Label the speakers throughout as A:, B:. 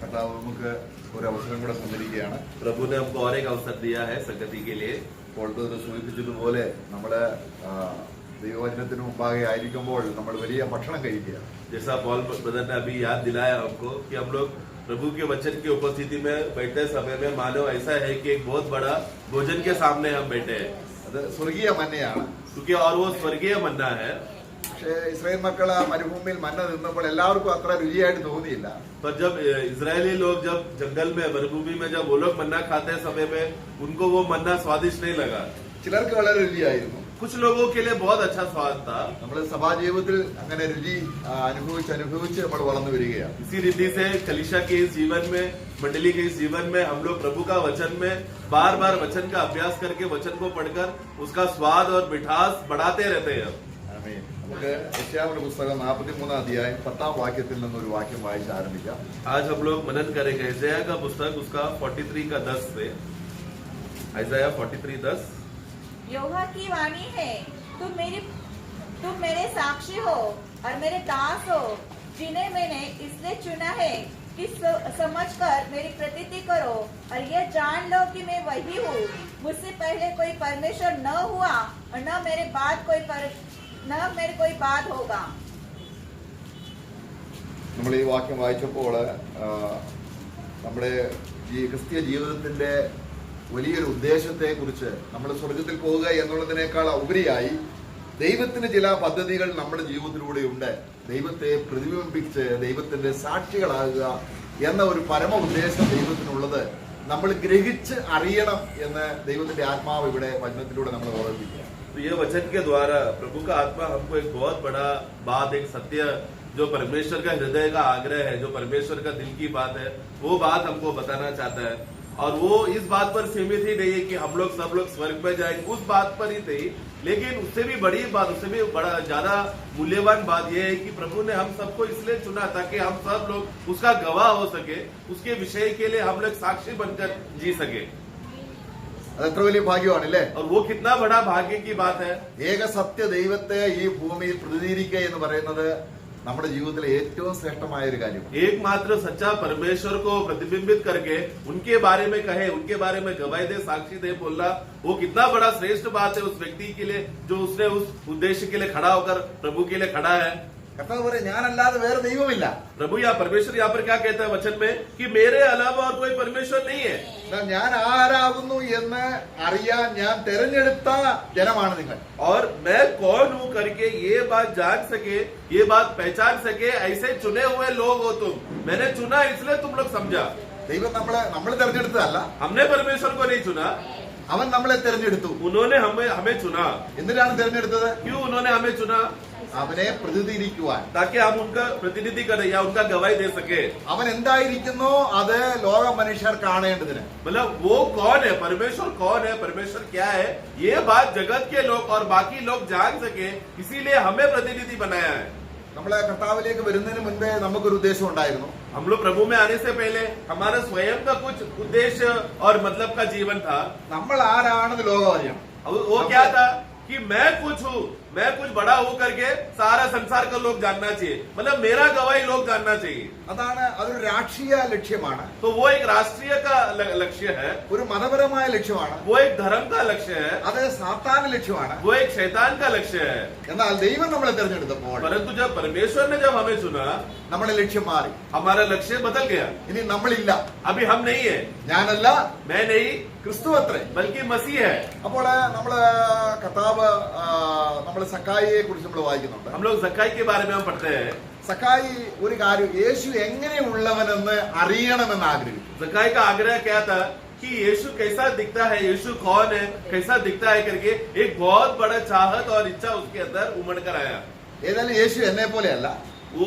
A: കർത്താവ് നമുക്ക് ഒരു അവസരം കൂടെ തന്നിരിക്കുകയാണ്.
B: प्रभु ने हमको और एक अवसर दिया है संगति के लिए.
A: ഇപ്പോൾ സൂചിപ്പിച്ചതുപോലെ നമ്മള് ദൈവവചനത്തിന് മുമ്പാകെ ആയിരിക്കുമ്പോൾ നമ്മൾ വലിയ ഭക്ഷണം കഴിക്കുക.
B: जैसा पॉल ब्रदर ने अभी याद दिलाया हमको कि हम लोग प्रभु के वचन की उपस्थिति में बैठते समय में मानो ऐसा है कि एक बहुत बड़ा भोजन के सामने हम बैठे हैं.
A: അത് സ്വർഗീയ മന്നയാണ്.
B: क्योंकि और वो स्वर्गीय मन्ना है.
A: പക്ഷേ ഇസ്രായേൽ മക്കള് മരുഭൂമിയിൽ മന്ന നിന്നപ്പോൾ എല്ലാവർക്കും അത്ര രുചിയായിട്ട് തോന്നിയില്ല.
B: पर जब इजरायली लोग जब जंगल में मरुभूमि में जब वो लोग मन्ना खाते समय में उनको वो मन्ना स्वादिष्ट नहीं लगा.
A: ചിലർക്ക് വളരെ രുചിയായിരുന്നു.
B: कुछ लोगों के लिए बहुत अच्छा स्वाद था.
A: നമ്മൾ സഭാജീവിതത്തിൽ അങ്ങനെ രുചി അനുഭവിച്ച് നമ്മൾ വളർന്നു വരികയാണ്.
B: इसी रीति से कलीसिया के इस जीवन में, मंडली के इस जीवन में हम लोग प्रभु का वचन में बार बार वचन का अभ्यास करके वचन को पढ़कर उसका स्वाद और मिठास बढ़ाते रहते हैं.
A: ആമേൻ. നമുക്ക് യെശയ്യാവിന്റെ പുസ്തകം 43 അധ്യായം 10 വാക്യത്തിൽ നിന്നൊരു വാക്യം വായിച്ച് ആരംഭിക്കാം.
B: आज हम लोग मनन करेंगे यशायाह का पुस्तक उसका 43 का 10 से. यशायाह 43:10.
C: यहोवा की वाणी है, तुम मेरे साक्षी हो और मेरे दास हो, जिन्हें मैंने इसलिए चुना है कि समझकर मेरी प्रतीति करो और यह जान लो कि मैं वही हूँ. मुझसे पहले कोई परमेश्वर न हुआ और न मेरे कोई बाद होगा.
A: നമ്മൾ ഈ വാക്യം വായിച്ചപ്പോൾ നമ്മുടെ ഈ ക്രിസ്തീയ ജീവിതത്തിന്റെ വലിയൊരു ഉദ്ദേശത്തെ കുറിച്ച് നമ്മൾ സ്വർഗത്തിൽ പോവുക എന്നുള്ളതിനേക്കാൾ ഉപരിയായി ദൈവത്തിന് ചില പദ്ധതികൾ നമ്മുടെ ജീവിതത്തിലൂടെ ഉണ്ട്. ദൈവത്തെ പ്രതിബിംബിച്ച് ദൈവത്തിന്റെ സാക്ഷികളാകുക എന്ന ഒരു പരമ ഉദ്ദേശം ദൈവത്തിനുള്ളത് നമ്മൾ ഗ്രഹിച്ച് അറിയണം എന്ന് ദൈവത്തിന്റെ ആത്മാവ് ഇവിടെ വചനത്തിലൂടെ നമ്മൾ ഓർമ്മിപ്പിക്കുക.
B: तो ये वचन के द्वारा प्रभु का आत्मा हमको एक बहुत बड़ा बात, एक सत्य जो परमेश्वर का हृदय का आग्रह है, जो परमेश्वर का दिल की बात है, वो बात हमको बताना चाहता है. और वो इस बात पर सीमित ही नहीं है कि हम लोग सब लोग स्वर्ग में जाएंगे, उस बात पर ही नहीं, लेकिन उससे भी बड़ी बात, उससे भी बड़ा ज्यादा मूल्यवान बात यह है कि प्रभु ने हम सबको इसलिए चुना ताकि हम सब लोग उसका गवाह हो सके, उसके विषय के लिए हम लोग साक्षी बनकर जी सके.
A: അതെത്ര വലിയ ഭാഗ്യമാണല്ലേ.
B: और वो कितना बड़ा भाग्य की बात है.
A: ഏക സത്യ ദൈവത്തെ ഈ ഭൂമിയിൽ പ്രതിനിധീകരിക്കുക എന്ന് പറയുന്നത് നമ്മുടെ ജീവിതത്തിലെ ഏറ്റവും ശ്രേഷ്ഠമായ ഒരു കാര്യമാണ്.
B: एकमात्र सच्चा परमेश्वर को प्रतिबिंबित करके उनके बारे में कहे, उनके बारे में गवाही दे, साक्षी दे बोलना, वो कितना बड़ा श्रेष्ठ बात है उस व्यक्ति के लिए जो उसने उस उद्देश्य के लिए खड़ा होकर प्रभु के लिए खड़ा है.
A: കർത്താവ് പറയും ഞാനല്ലാതെ വേറെ ദൈവമില്ല.
B: प्रभु या परमेश्वर यहाँ पर क्या कहता है वचन में कि मेरे अलावा और कोई परमेश्वर नहीं है.
A: ഞാൻ ആരാകുന്നു എന്ന് അറിയാൻ ഞാൻ തെരഞ്ഞെടുത്ത ജനമാണ് നിങ്ങൾ.
B: और मैं कौन हूँ करके ये बात जान सके, ये बात पहचान सके, ऐसे चुने हुए लोग हो तुम. मैंने चुना इसलिए तुम लोग समझा.
A: ദൈവം നമ്മൾ തെരഞ്ഞെടുത്തതല്ല,
B: हमने परमेश्वर को नहीं चुना,
A: അവൻ നമ്മളെ തെരഞ്ഞെടുത്തു.
B: उन्होंने हमें चुना.
A: എന്തിനാണ് തെരഞ്ഞെടുത്തത്?
B: क्यों उन्होंने हमें चुना?
A: അവനെ പ്രതിനിധീകരിക്കുവാൻ.
B: ताकि हम उनका प्रतिनिधि करें या उनका गवाही दे सके.
A: അവൻ എന്തായിരിക്കുന്നു അത് ലോക മനുഷ്യർ കാണേണ്ടതിന്.
B: मतलब वो कौन है, परमेश्वर कौन है, परमेश्वर क्या है, ये बात जगत के लोग और बाकी लोग जान सके, इसीलिए हमें प्रतिनिधि बनाया है.
A: നമ്മളെ കർത്താവിലേക്ക് വരുന്നതിന് മുൻപേ നമുക്കൊരു ഉദ്ദേശം ഉണ്ടായിരുന്നു.
B: हम लोग प्रभु में आने से पहले हमारा स्वयं का कुछ उद्देश्य और मतलब का जीवन था.
A: നമ്മൾ ആരാണെന്ന് ലോകം അറിയണം.
B: वो क्या था कि मैं कुछ हूँ, मैं कुछ बड़ा हो करके सारा संसार का लोग जानना चाहिए, मतलब मेरा गवाही लोग जानना चाहिए.
A: അതൊരു രാഷ്ട്രീയ ലക്ഷ്യമാണ്.
B: तो वो एक राष्ट्रीय का लक्ष्य है,
A: ഒരു മതപരമായ ലക്ഷ്യമാണ്.
B: वो एक धर्म का लक्ष्य है,
A: അത് സാത്താന്റെ ലക്ഷ്യമാണ്.
B: वो एक शैतान का लक्ष्य है.
A: എന്നാൽ ദൈവം നമ്മളെ തെരഞ്ഞെടുത്തപ്പോൾ
B: परंतु जब परमेश्वर ने जब हमें चुना,
A: നമ്മുടെ ലക്ഷ്യം മാറി.
B: हमारा लक्ष्य बदल गया.
A: ഇനി നമ്മളില്ല.
B: अभी हम नहीं है,
A: ഞാനല്ല,
B: मैं नहीं,
A: ക്രിസ്തു അത്രേ.
B: बल्कि मसीह है.
A: അപ്പോൾ നമ്മള് കർത്താവ് നമ്മള് സക്കായിയെ കുറിച്ച് നമ്മൾ വായിക്കുന്നുണ്ട്.
B: हम लोग जक्काई के बारे में हम पढ़ते हैं.
A: സക്കായി ഒരു കാര്യം യേശു എങ്ങനെയുള്ളവനെന്ന് അറിയണമെന്ന് ആഗ്രഹിച്ചു.
B: जक्काई का आग्रह क्या था कि यीशु कैसा दिखता है, यीशु कौन है, कैसा दिखता है करके एक बहुत बड़ा चाहत और इच्छा उसके अंदर उमड़ कर आया.
A: ഏതായാലും യേശു എന്നെ പോലെയല്ല.
B: वो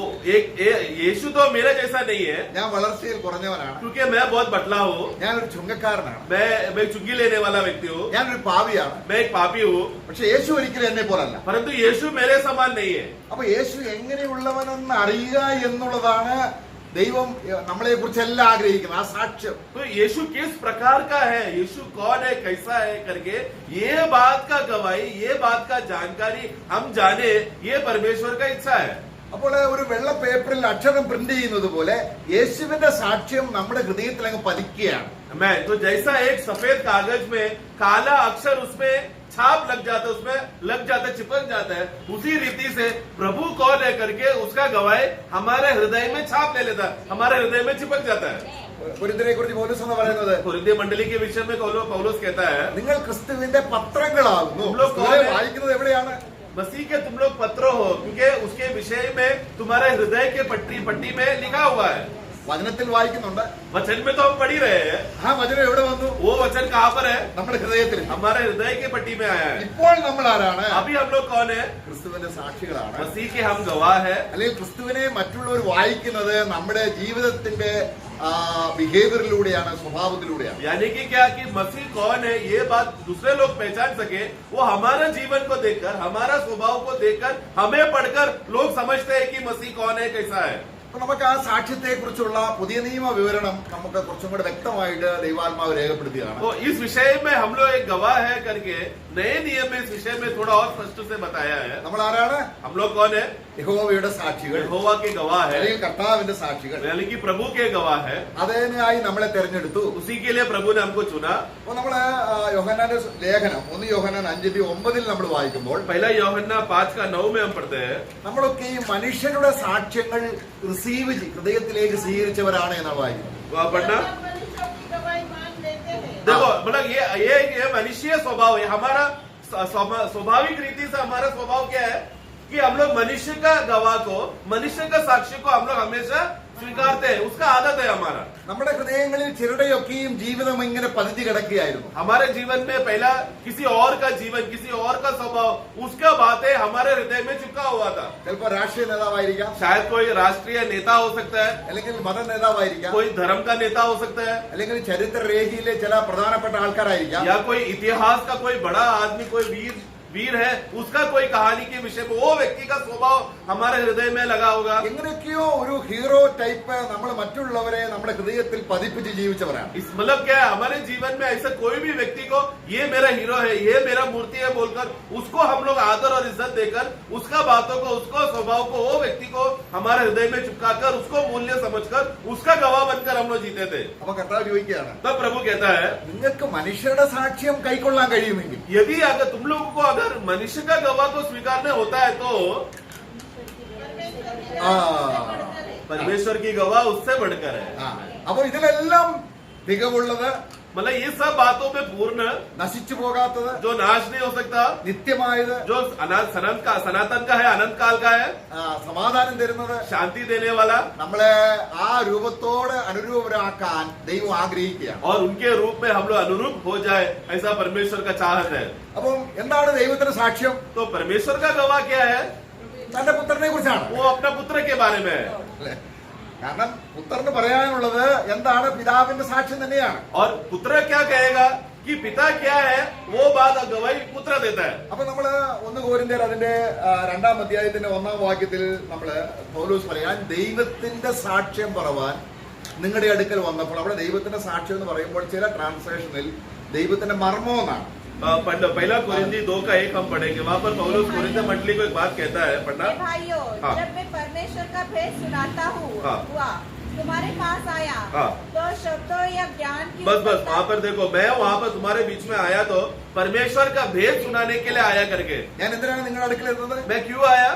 B: यीशु तो मेरा जैसा नहीं है,
A: ഞാൻ വളർച്ചയിൽ കുറഞ്ഞവനാണ്.
B: क्योंकि मैं बहुत बटला हूँ,
A: ഞാനൊരു ചുങ്കക്കാരനാണ്.
B: मैं चुंगी लेने वाला व्यक्ति हूँ,
A: ഞാനൊരു പാപിയാണ്.
B: मैं एक पापी हूँ.
A: പക്ഷെ യേശു ഒരിക്കലും എന്നെ പോലല്ല.
B: परंतु यीशु मेरे समान नहीं है.
A: അപ്പൊ യേശു എങ്ങനെയുള്ളവനെന്ന് അറിയുക എന്നുള്ളതാണ് ദൈവം നമ്മളെ കുറിച്ച് എല്ലാം ആഗ്രഹിക്കുന്നത്. ആ സാക്ഷ്യം.
B: तो यीशु किस प्रकार का है, यीशु कौन है, कैसा है करके ये बात का गवाही, ये बात का जानकारी हम जाने, ये परमेश्वर का इच्छा है.
A: അപ്പോൾ ഒരു വെള്ള പേപ്പറിൽ അക്ഷരം പ്രിന്റ് ചെയ്യുന്നത് പോലെ യേശുവിന്റെ സാക്ഷ്യം നമ്മുടെ ഹൃദയത്തിൽ അങ്ങ് പതിക്കുകയാണ്.
B: मैं तो जैसा एक सफेद कागज में काला अक्षर उसमें छाप लग जाता है, उसमें लग जाता है, चिपक जाता है, उसी रीति से प्रभु कौन है करके उसका गवाही हमारे हृदय में छाप ले लेता है, हमारे हृदय में चिपक जाता है.
A: കൊരിന്ത്യരെ കുറിച്ച് പൗലോസ് എന്ന് പറയുന്നത്
B: कुरिन्थी मंडली के विषय में पौलुस कहता है,
A: നിങ്ങൾ ക്രിസ്തുവിന്റെ പത്രങ്ങളാകുന്നു.
B: हम लोग
A: ക്രിസ്തുവിനെ വായിക്കുന്നത് എവിടെയാണ്?
B: मसीह के तुम लोग पत्र हो, क्योंकि उसके विषय में तुम्हारे हृदय के पट्टी में लिखा हुआ है.
A: വചനത്തിൽ വായിക്കുന്നുണ്ട്.
B: वचन में तो हम पढ़ ही रहे हैं.
A: ആ വചനം എവിടെ വന്നു?
B: वो वचन कहाँ पर है?
A: നമ്മുടെ ഹൃദയത്തിൽ.
B: हमारे हृदय के पट्टी में आया है.
A: ഇപ്പോൾ നമ്മൾ ആരാണ്?
B: अभी हम लोग कौन है?
A: ക്രിസ്തുവിന്റെ സാക്ഷികളാണ്.
B: मसीह के हम गवाह है.
A: അല്ലെങ്കിൽ ക്രിസ്തുവിനെ മറ്റുള്ളവർ വായിക്കുന്നത് നമ്മുടെ ജീവിതത്തിന്റെ ബിഹേവിയറിലൂടെയാണ്, സ്വഭാവത്തിലൂടെയാണ്.
B: यानी कि क्या कि मसीह कौन है ये बात दूसरे लोग पहचान सके, वो हमारे जीवन को देखकर, हमारा स्वभाव को देखकर, हमें पढ़कर लोग समझते हैं कि मसीह कौन है, कैसा है.
A: അപ്പൊ നമുക്ക് ആ സാക്ഷ്യത്തെ കുറിച്ചുള്ള പുതിയ നിയമ വിവരണം നമുക്ക് കുറച്ചും കൂടെ വ്യക്തമായിട്ട് ദൈവാത്മാവ് രേഖപ്പെടുത്തിയാണ്.
B: तो इस विषय में हम लोग एक गवाह है करके नए नियम में इस विषय में थोड़ा और स्पष्ट से बताया है.
A: നമ്മൾ ആരാണ്?
B: हम लोग कौन है?
A: യഹോവയുടെ സാക്ഷികൾ,
B: यहोवा के गवाह है,
A: അല്ലെങ്കിൽ കർത്താവിന്റെ സാക്ഷികൾ.
B: यानी कि प्रभु के गवाह है.
A: അതിനായി നമ്മളെ തെരഞ്ഞെടുത്തു.
B: उसी के लिए प्रभु ने हमको चुना.
A: അപ്പൊ നമ്മള് യോഹന്നാന്റെ ലേഖനം 1 യോഹന്നാൻ 5:9 നമ്മൾ വായിക്കുമ്പോൾ
B: पहला यूहन्ना 5:9 में हम पढ़ते हैं,
A: നമ്മളൊക്കെ ഈ മനുഷ്യരുടെ സാക്ഷ്യങ്ങൾ റിസീവ് ഹൃദയത്തിലേക്ക് സ്വീകരിച്ചവരാണ് എന്നാണ് വായിക്കുന്നത്.
B: वहाँ पढ़ना.
D: मनुष्यों की गवाही मान लेते हैं.
B: देखो मतलब ये मनुष्य स्वभाव है हमारा. स्वाभाविक रीति से हमारा स्वभाव क्या है कि हम लोग मनुष्य का गवाह को, मनुष्य का साक्ष्य को हम लोग हमेशा स्वीकारते हैं. उसका आदत है हमारा.
A: നമ്മുടെ ഹൃദയങ്ങളിൽ ചിലരുടെയൊക്കെയും ജീവിതം ഇങ്ങനെ പതിഞ്ഞു കിടക്കുകയായിരുന്നു.
B: हमारे जीवन में पहला किसी और का जीवन, किसी और का स्वभाव, उसका बातें हमारे हृदय में चिपका हुआ था.
A: ചിലപ്പോൾ രാഷ്ട്രീയ നേതാവായിരിക്കാം,
B: शायद कोई राष्ट्रीय नेता हो सकता है,
A: അല്ലെങ്കിൽ മത നേതാവായിരിക്കാം,
B: कोई धर्म का नेता हो सकता है,
A: അല്ലെങ്കിൽ ചരിത്രരേഖയിലെ ചില പ്രധാനപ്പെട്ട ആൾക്കാരായിരിക്കാം,
B: या कोई इतिहास का कोई बड़ा आदमी, कोई वीर है, उसका कोई कहानी के विषय में वो व्यक्ति का स्वभाव हमारे हृदय में लगा होगा.
A: എങ്ങനെയൊക്കെയോ ഒരു ഹീറോ ടൈപ്പ് നമ്മൾ മറ്റുള്ളവരെ നമ്മുടെ ഹൃദയത്തിൽ പതിപ്പിച്ച് ജീവിച്ചവരാണ്.
B: इस मतलब क्या है, हमारे जीवन में ऐसा कोई भी व्यक्ति को ये मेरा हीरो है, ये मेरा मूर्ति है बोलकर उसको हम लोग आदर और इज्जत देकर, उसका बातों को, उसको स्वभाव को, वो व्यक्ति को हमारे हृदय में चिपकाकर, उसको मूल्य समझकर, उसका गवाह बनकर हम लोग जीते थे.
A: അപ്പൊ കർത്താവ് ചോദിക്കുകയാണ്,
B: तब प्रभु कहता है,
A: നിങ്ങൾക്ക് മനുഷ്യരുടെ സാക്ഷ്യം കൈക്കൊള്ളാൻ കഴിയുമെങ്കിൽ,
B: यदि अगर तुम लोगों को अगर मनुष्य का गवाह को स्वीकारना होता है तो परमेश्वर की गवाह उससे बढ़कर है.
A: അപ്പൊ ഇതിലെല്ലാം തികവുള്ളത്,
B: मतलब ये सब बातों में पूर्ण,
A: നശിച്ചു പോകാത്തത്,
B: जो नाश नहीं हो सकता,
A: നിത്യമായത്,
B: जो सनातन का है, अनंत काल का है,
A: സമാധാനം തരുന്നത്,
B: शांति देने वाला,
A: നമ്മളെ ആ രൂപത്തോട് അനുരൂപരാക്കാൻ ദൈവം ആഗ്രഹിക്കുകയാണ്.
B: और उनके रूप में हम लोग अनुरूप हो जाए, ऐसा परमेश्वर का चाहत है.
A: അപ്പം എന്താണ് ദൈവത്തിന്റെ സാക്ഷ്യം?
B: तो परमेश्वर का गवाह क्या है?
A: തന്റെ പുത്രനെ കുറിച്ചാണ്.
B: वो अपना पुत्र के बारे में है.
A: അല്ലേ? കാരണം പുത്രന് പറയാനുള്ളത് എന്താണ്? പിതാവിന്റെ സാക്ഷ്യം തന്നെയാണ്.
B: और पुत्र क्या कहेगा कि पिता क्या है, वो बात गवाही पुत्र देता है.
A: അപ്പൊ നമ്മള് 1 കൊരിന്ത്യർ അതിന്റെ 2-ാം അധ്യായത്തിന്റെ 1-ാം വാക്യത്തിൽ നമ്മള് പൗലോസ് പറയാൻ ദൈവത്തിന്റെ സാക്ഷ്യം പറവാൻ നിങ്ങളുടെ അടുക്കൽ വന്നപ്പോൾ, അവിടെ ദൈവത്തിന്റെ സാക്ഷ്യം എന്ന് പറയുമ്പോൾ ചില ട്രാൻസ്ലേഷനിൽ ദൈവത്തിന്റെ മർമ്മം എന്നാണ്.
B: पहला कोरिन्थी 2:1 हम पढ़ेंगे. वहाँ पर पौलुस कोरिन्थ मंडली को एक बात कहता है, पढ़ना.
C: हे भाइयों,
B: हाँ.
C: जब मैं परमेश्वर का भेद सुनाता
B: हाँ.
C: हुआ तुम्हारे पास आया,
B: हाँ.
C: तो शब्दों या ज्ञान की
B: बस
C: उपलब्धता-
B: वहाँ पर देखो, मैं वहाँ पर तुम्हारे बीच में आया तो परमेश्वर का भेद सुनाने के लिए आया करके.
A: ഞാൻ എന്തിനാണ് നിങ്ങളുടെ അടുക്കൽ എത്തുന്നത്?
B: मैं क्यों आया?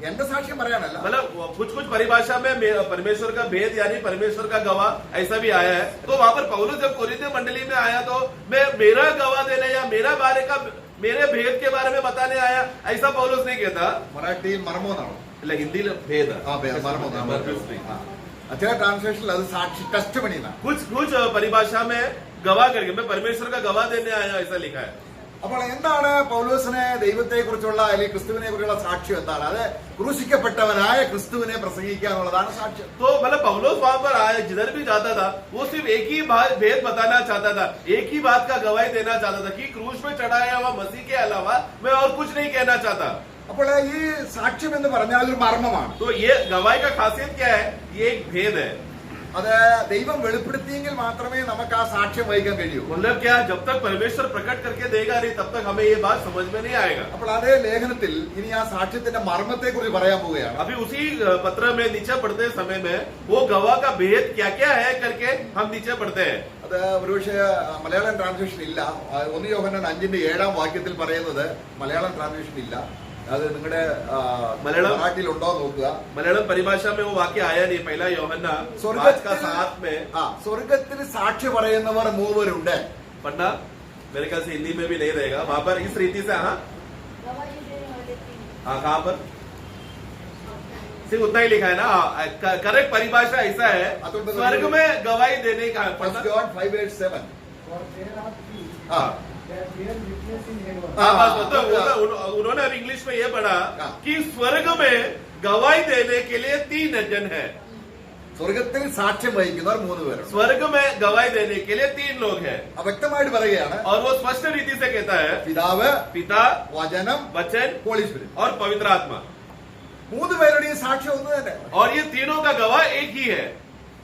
A: എന്റെ സാക്ഷ്യം പറയാനല്ല.
B: मतलब कुछ परिभाषा में परमेश्वर का भेद यानी परमेश्वर का गवाह ऐसा भी आया है. तो वहाँ पर पौलुस जब कोरिन्थ मंडली में आया तो मैं मेरा गवाह देने या मेरे भेद के बारे में बताने आया, ऐसा पौलुस नहीं कहता.
A: മറാഠിയിൽ മർമ്മം എന്നാണോ?
B: मतलब हिंदी में भेद है.
A: മർമ്മം
B: हाँ,
A: ചില ട്രാൻസ്ലേഷനിൽ അത് സാക്ഷി ടെസ്റ്റിമണി എന്നാണ്.
B: कुछ परिभाषा में गवाह करके मैं परमेश्वर का गवाह देने आया ऐसा लिखा है.
A: അപ്പോൾ എന്താണ് പൗലോസിനെ ദൈവത്തെ കുറിച്ചുള്ള അല്ലെങ്കിൽ ക്രിസ്തുവിനെ കുറിച്ചുള്ള സാക്ഷ്യം എന്താണ്? അത് ക്രൂശിക്കപ്പെട്ടവനായ ക്രിസ്തുവിനെ പ്രസംഗിക്കുക എന്നുള്ളതാണ് സാക്ഷ്യം.
B: तो मतलब पौलुस वहाँ पर आया, जिधर भी जाता था वो सिर्फ एक ही भेद बताना चाहता था, एक ही बात का गवाही देना चाहता था कि क्रूस में चढ़ाया हुआ मसीह के अलावा मैं और कुछ नहीं कहना चाहता.
A: അപ്പോൾ ഈ സാക്ഷ്യം എന്ന് പറഞ്ഞാൽ ഒരു മർമ്മമാണ്.
B: तो ये गवाही का खासियत क्या है? ये एक भेद है.
A: അത് ദൈവം വെളിപ്പെടുത്തിയെങ്കിൽ മാത്രമേ നമുക്ക് ആ സാക്ഷ്യം വഹിക്കാൻ കഴിയൂ.
B: मतलब क्या, जब तक परमेश्वर प्रकट करके देगा नहीं तब तक हमें ये बात समझ में नहीं आएगा.
A: അപ്പോൾ അതേ ലേഖനത്തിൽ ഇനി ആ സാക്ഷ്യത്തിന്റെ മർമ്മത്തെ കുറിച്ച് പറയാൻ പോവുകയാണ്.
B: अभी उसी पत्र में नीचे पढ़ते समय में वो गवाह का भेद क्या क्या है करके हम नीचे पढ़ते हैं.
A: അത് ഒരുപക്ഷെ മലയാളം ട്രാൻസ്ലേഷൻ ഇല്ല. 1 യോഹന്നാൻ 5:7 വാക്യത്തിൽ പറയുന്നത് മലയാളം ട്രാൻസ്ലേഷൻ ഇല്ല. അത് നിങ്ങളുടെ
B: മലയാളം
A: നാട്ടിലുണ്ടോ നോക്കുക.
B: मलयालम परिभाषा में वो वाक्य आया नहीं. पहला यूहन्ना 5:7 में
A: സ്വർഗത്തിൽ സാക്ഷി പറയുന്നവർ 3 പേരുണ്ട്.
B: पढ़ना मेरे ख्याल से हिंदी में भी नहीं रहेगा वहां पर इस रीति से. हाँ हाँ, कहाँ पर सिर्फ उतना ही लिखा है ना. करेक्ट परिभाषा ऐसा है, स्वर्ग में गवाही देने का.
A: 1 John 5:7. हाँ
B: उन्होंने अब इंग्लिश में ये पढ़ा कि स्वर्ग में गवाही देने के लिए 3 जन है.
A: സ്വർഗത്തിൽ സാക്ഷ്യം വഹിക്കുന്നവർ 3 പേരുണ്ട്.
B: स्वर्ग में गवाही देने के लिए 3 लोग हैं.
A: വ്യക്തമായിട്ട് പറയുകയാണ്.
B: और वो स्पष्ट रीति से कहता है
A: പിതാവ്,
B: पिता,
A: വചനം,
B: वचन
A: ഹോളി സ്പിരിറ്റ്.
B: और पवित्र आत्मा.
A: 3 പേരുടെയും സാക്ഷ്യം ഒന്ന് തന്നെ.
B: और ये तीनों का गवाह एक ही है.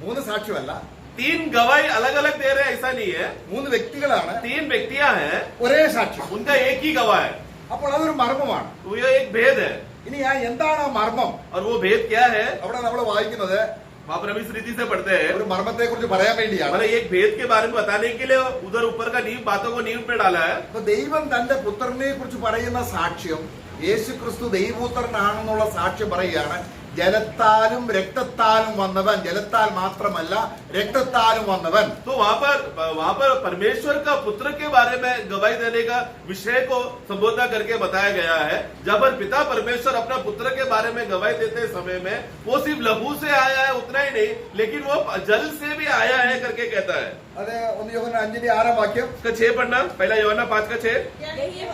A: 3 സാക്ഷ്യമല്ല,
B: 3 गवाही अलग अलग दे रहे हैं ऐसा नहीं है.
A: 3 വ്യക്തികളാണ്,
B: 3 व्यक्तियां हैं,
A: ഒരേ സാക്ഷ്യം.
B: उनका एक ही गवाह है.
A: അപ്പോൾ അതൊരു മർമ്മമാണ്.
B: तो ये एक भेद है.
A: ഇനി എന്താണ് ആ മർമ്മം?
B: और वो भेद क्या है
A: അവിടെ നമ്മൾ വായിക്കുന്നത്
B: वहां पर हम इस रीति से पढ़ते हैं.
A: ഒരു മർമ്മത്തെ കുറിച്ച് പറയാൻ വേണ്ടിയാണ്.
B: मैंने एक भेद के बारे में बताने के लिए उधर ऊपर का नींव बातों को नींव पे डाला है.
A: അപ്പൊ ദൈവം തന്റെ പുത്രനെ കുറിച്ച് പറയുന്ന സാക്ഷ്യം യേശു ക്രിസ്തു ദൈവപുത്രനാണെന്നുള്ള സാക്ഷ്യം പറയുകയാണ്. ജലത്താലും രക്തത്താലും വന്നവൻ, ജലത്താൽ മാത്രമല്ല രക്തത്താലും വന്നവൻ.
B: तो वहां पर परमेश्वर का पुत्र के बारे में गवाही देने का विषय को संबोधन करके बताया गया है. जब पिता परमेश्वर अपना पुत्र के बारे में गवाही देते समय में वो सिर्फ लहू से आया है उतना ही नहीं, लेकिन वो जल से भी आया है करके कहता है.
A: അത് 1 യോഹന്നാൻ 5:6 വാക്യം.
B: उसका 6 पढ़ना. पहला यूहन्ना 5:6.
D: यही है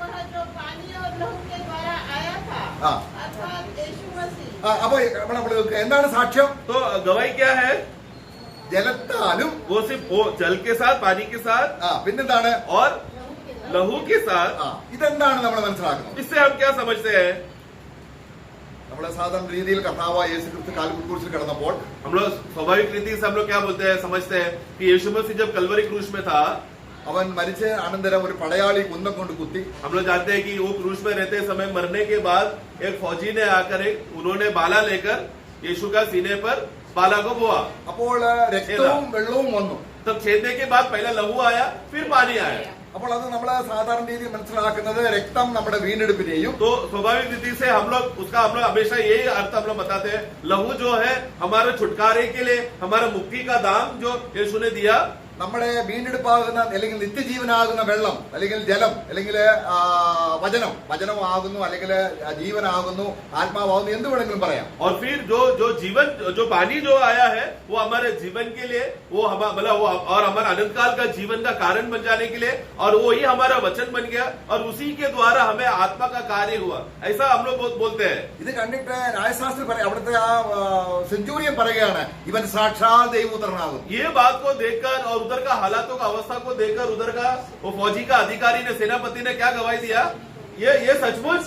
D: वह जो पानी और लहू के द्वारा आया था,
A: हाँ।
D: अर्थात यीशु मसीह.
A: അപ്പൊ നമ്മൾ എന്താണ് സാക്ഷ്യം?
B: तो गवाही क्या है?
A: ജലത്താലും
B: वो सिर्फ वो जल के साथ, पानी के साथ
A: പിന്നെന്താണ്?
B: और लहू के साथ.
A: ഇതെന്താണ് നമ്മൾ മനസ്സിലാക്കുന്നത്?
B: इससे हम क्या समझते हैं?
A: നമ്മളെ സാധാരണ രീതിയിൽ കർത്താവായ യേശു ക്രിസ്തു കാൽക്കുരിശിൽ കിടന്നപ്പോൾ
B: हम लोग स्वाभाविक रीति से हम लोग क्या बोलते हैं, समझते हैं कि यीशु मसीह जब कलवरी क्रूस में था,
A: അവൻ മരിച്ച അനന്തരം ഒരു പടയാളി കുന്തം കൊണ്ട് കുത്തി.
B: हम लोग जानते हैं कि वो क्रूस में रहते समय मरने के बाद एक फौजी ने आकर उन्होंने बाला लेकर यीशु का सीने पर बाला को बोआ.
A: അപ്പോൾ രക്തവും വെള്ളവും വന്നു.
B: तब छेदने के बाद पहला लहू आया, फिर पानी आया.
A: അപ്പോൾ അത് നമ്മൾ സാധാരണ രീതിയിൽ മനസ്സിലാക്കുന്നത് രക്തം നമ്മുടെ വീണ്ടെടുപ്പിനെയും
B: तो स्वाभाविक रीति से हम लोग हमेशा यही अर्थ हम लोग बताते हैं, लहू जो है हमारे छुटकारे के लिए, हमारे मुक्ति का दाम जो यीशु ने दिया.
A: നമ്മുടെ വീണ്ടെടുപ്പാകുന്ന അല്ലെങ്കിൽ നിത്യജീവനാകുന്ന വെള്ളം അല്ലെങ്കിൽ ജലം അല്ലെങ്കിൽ വചനമാകുന്നു അല്ലെങ്കിൽ ജീവനാകുന്നു, ആത്മാവാകുന്നു, എന്ത് വേണമെങ്കിലും പറയാം.
B: और फिर जो जीवन जो पानी जो आया है वो हमारे जीवन के लिए, वो मतलब वो और हमारा अनंत काल का जीवन का कारण बन जाने के लिए, और वो ही हमारा वचन बन गया और उसी के द्वारा हमें आत्मा का कार्य हुआ. ऐसा हम लोग बोलते हैं.
A: ഇത് കണ്ടിട്ട് ന്യായശാസ്ത്രി പറയാം, അവിടുത്തെ ആ സെഞ്ചൂറിയൻ പറയുകയാണ് ഇവൻ സാക്ഷാൽ ദൈവപുത്രനാകും.
B: ये बात को देखकर और उधर का हालातों का अवस्था को देखकर उधर का वो फौजी का अधिकारी ने, सेनापति ने क्या गवाही दिया? ये सचमुच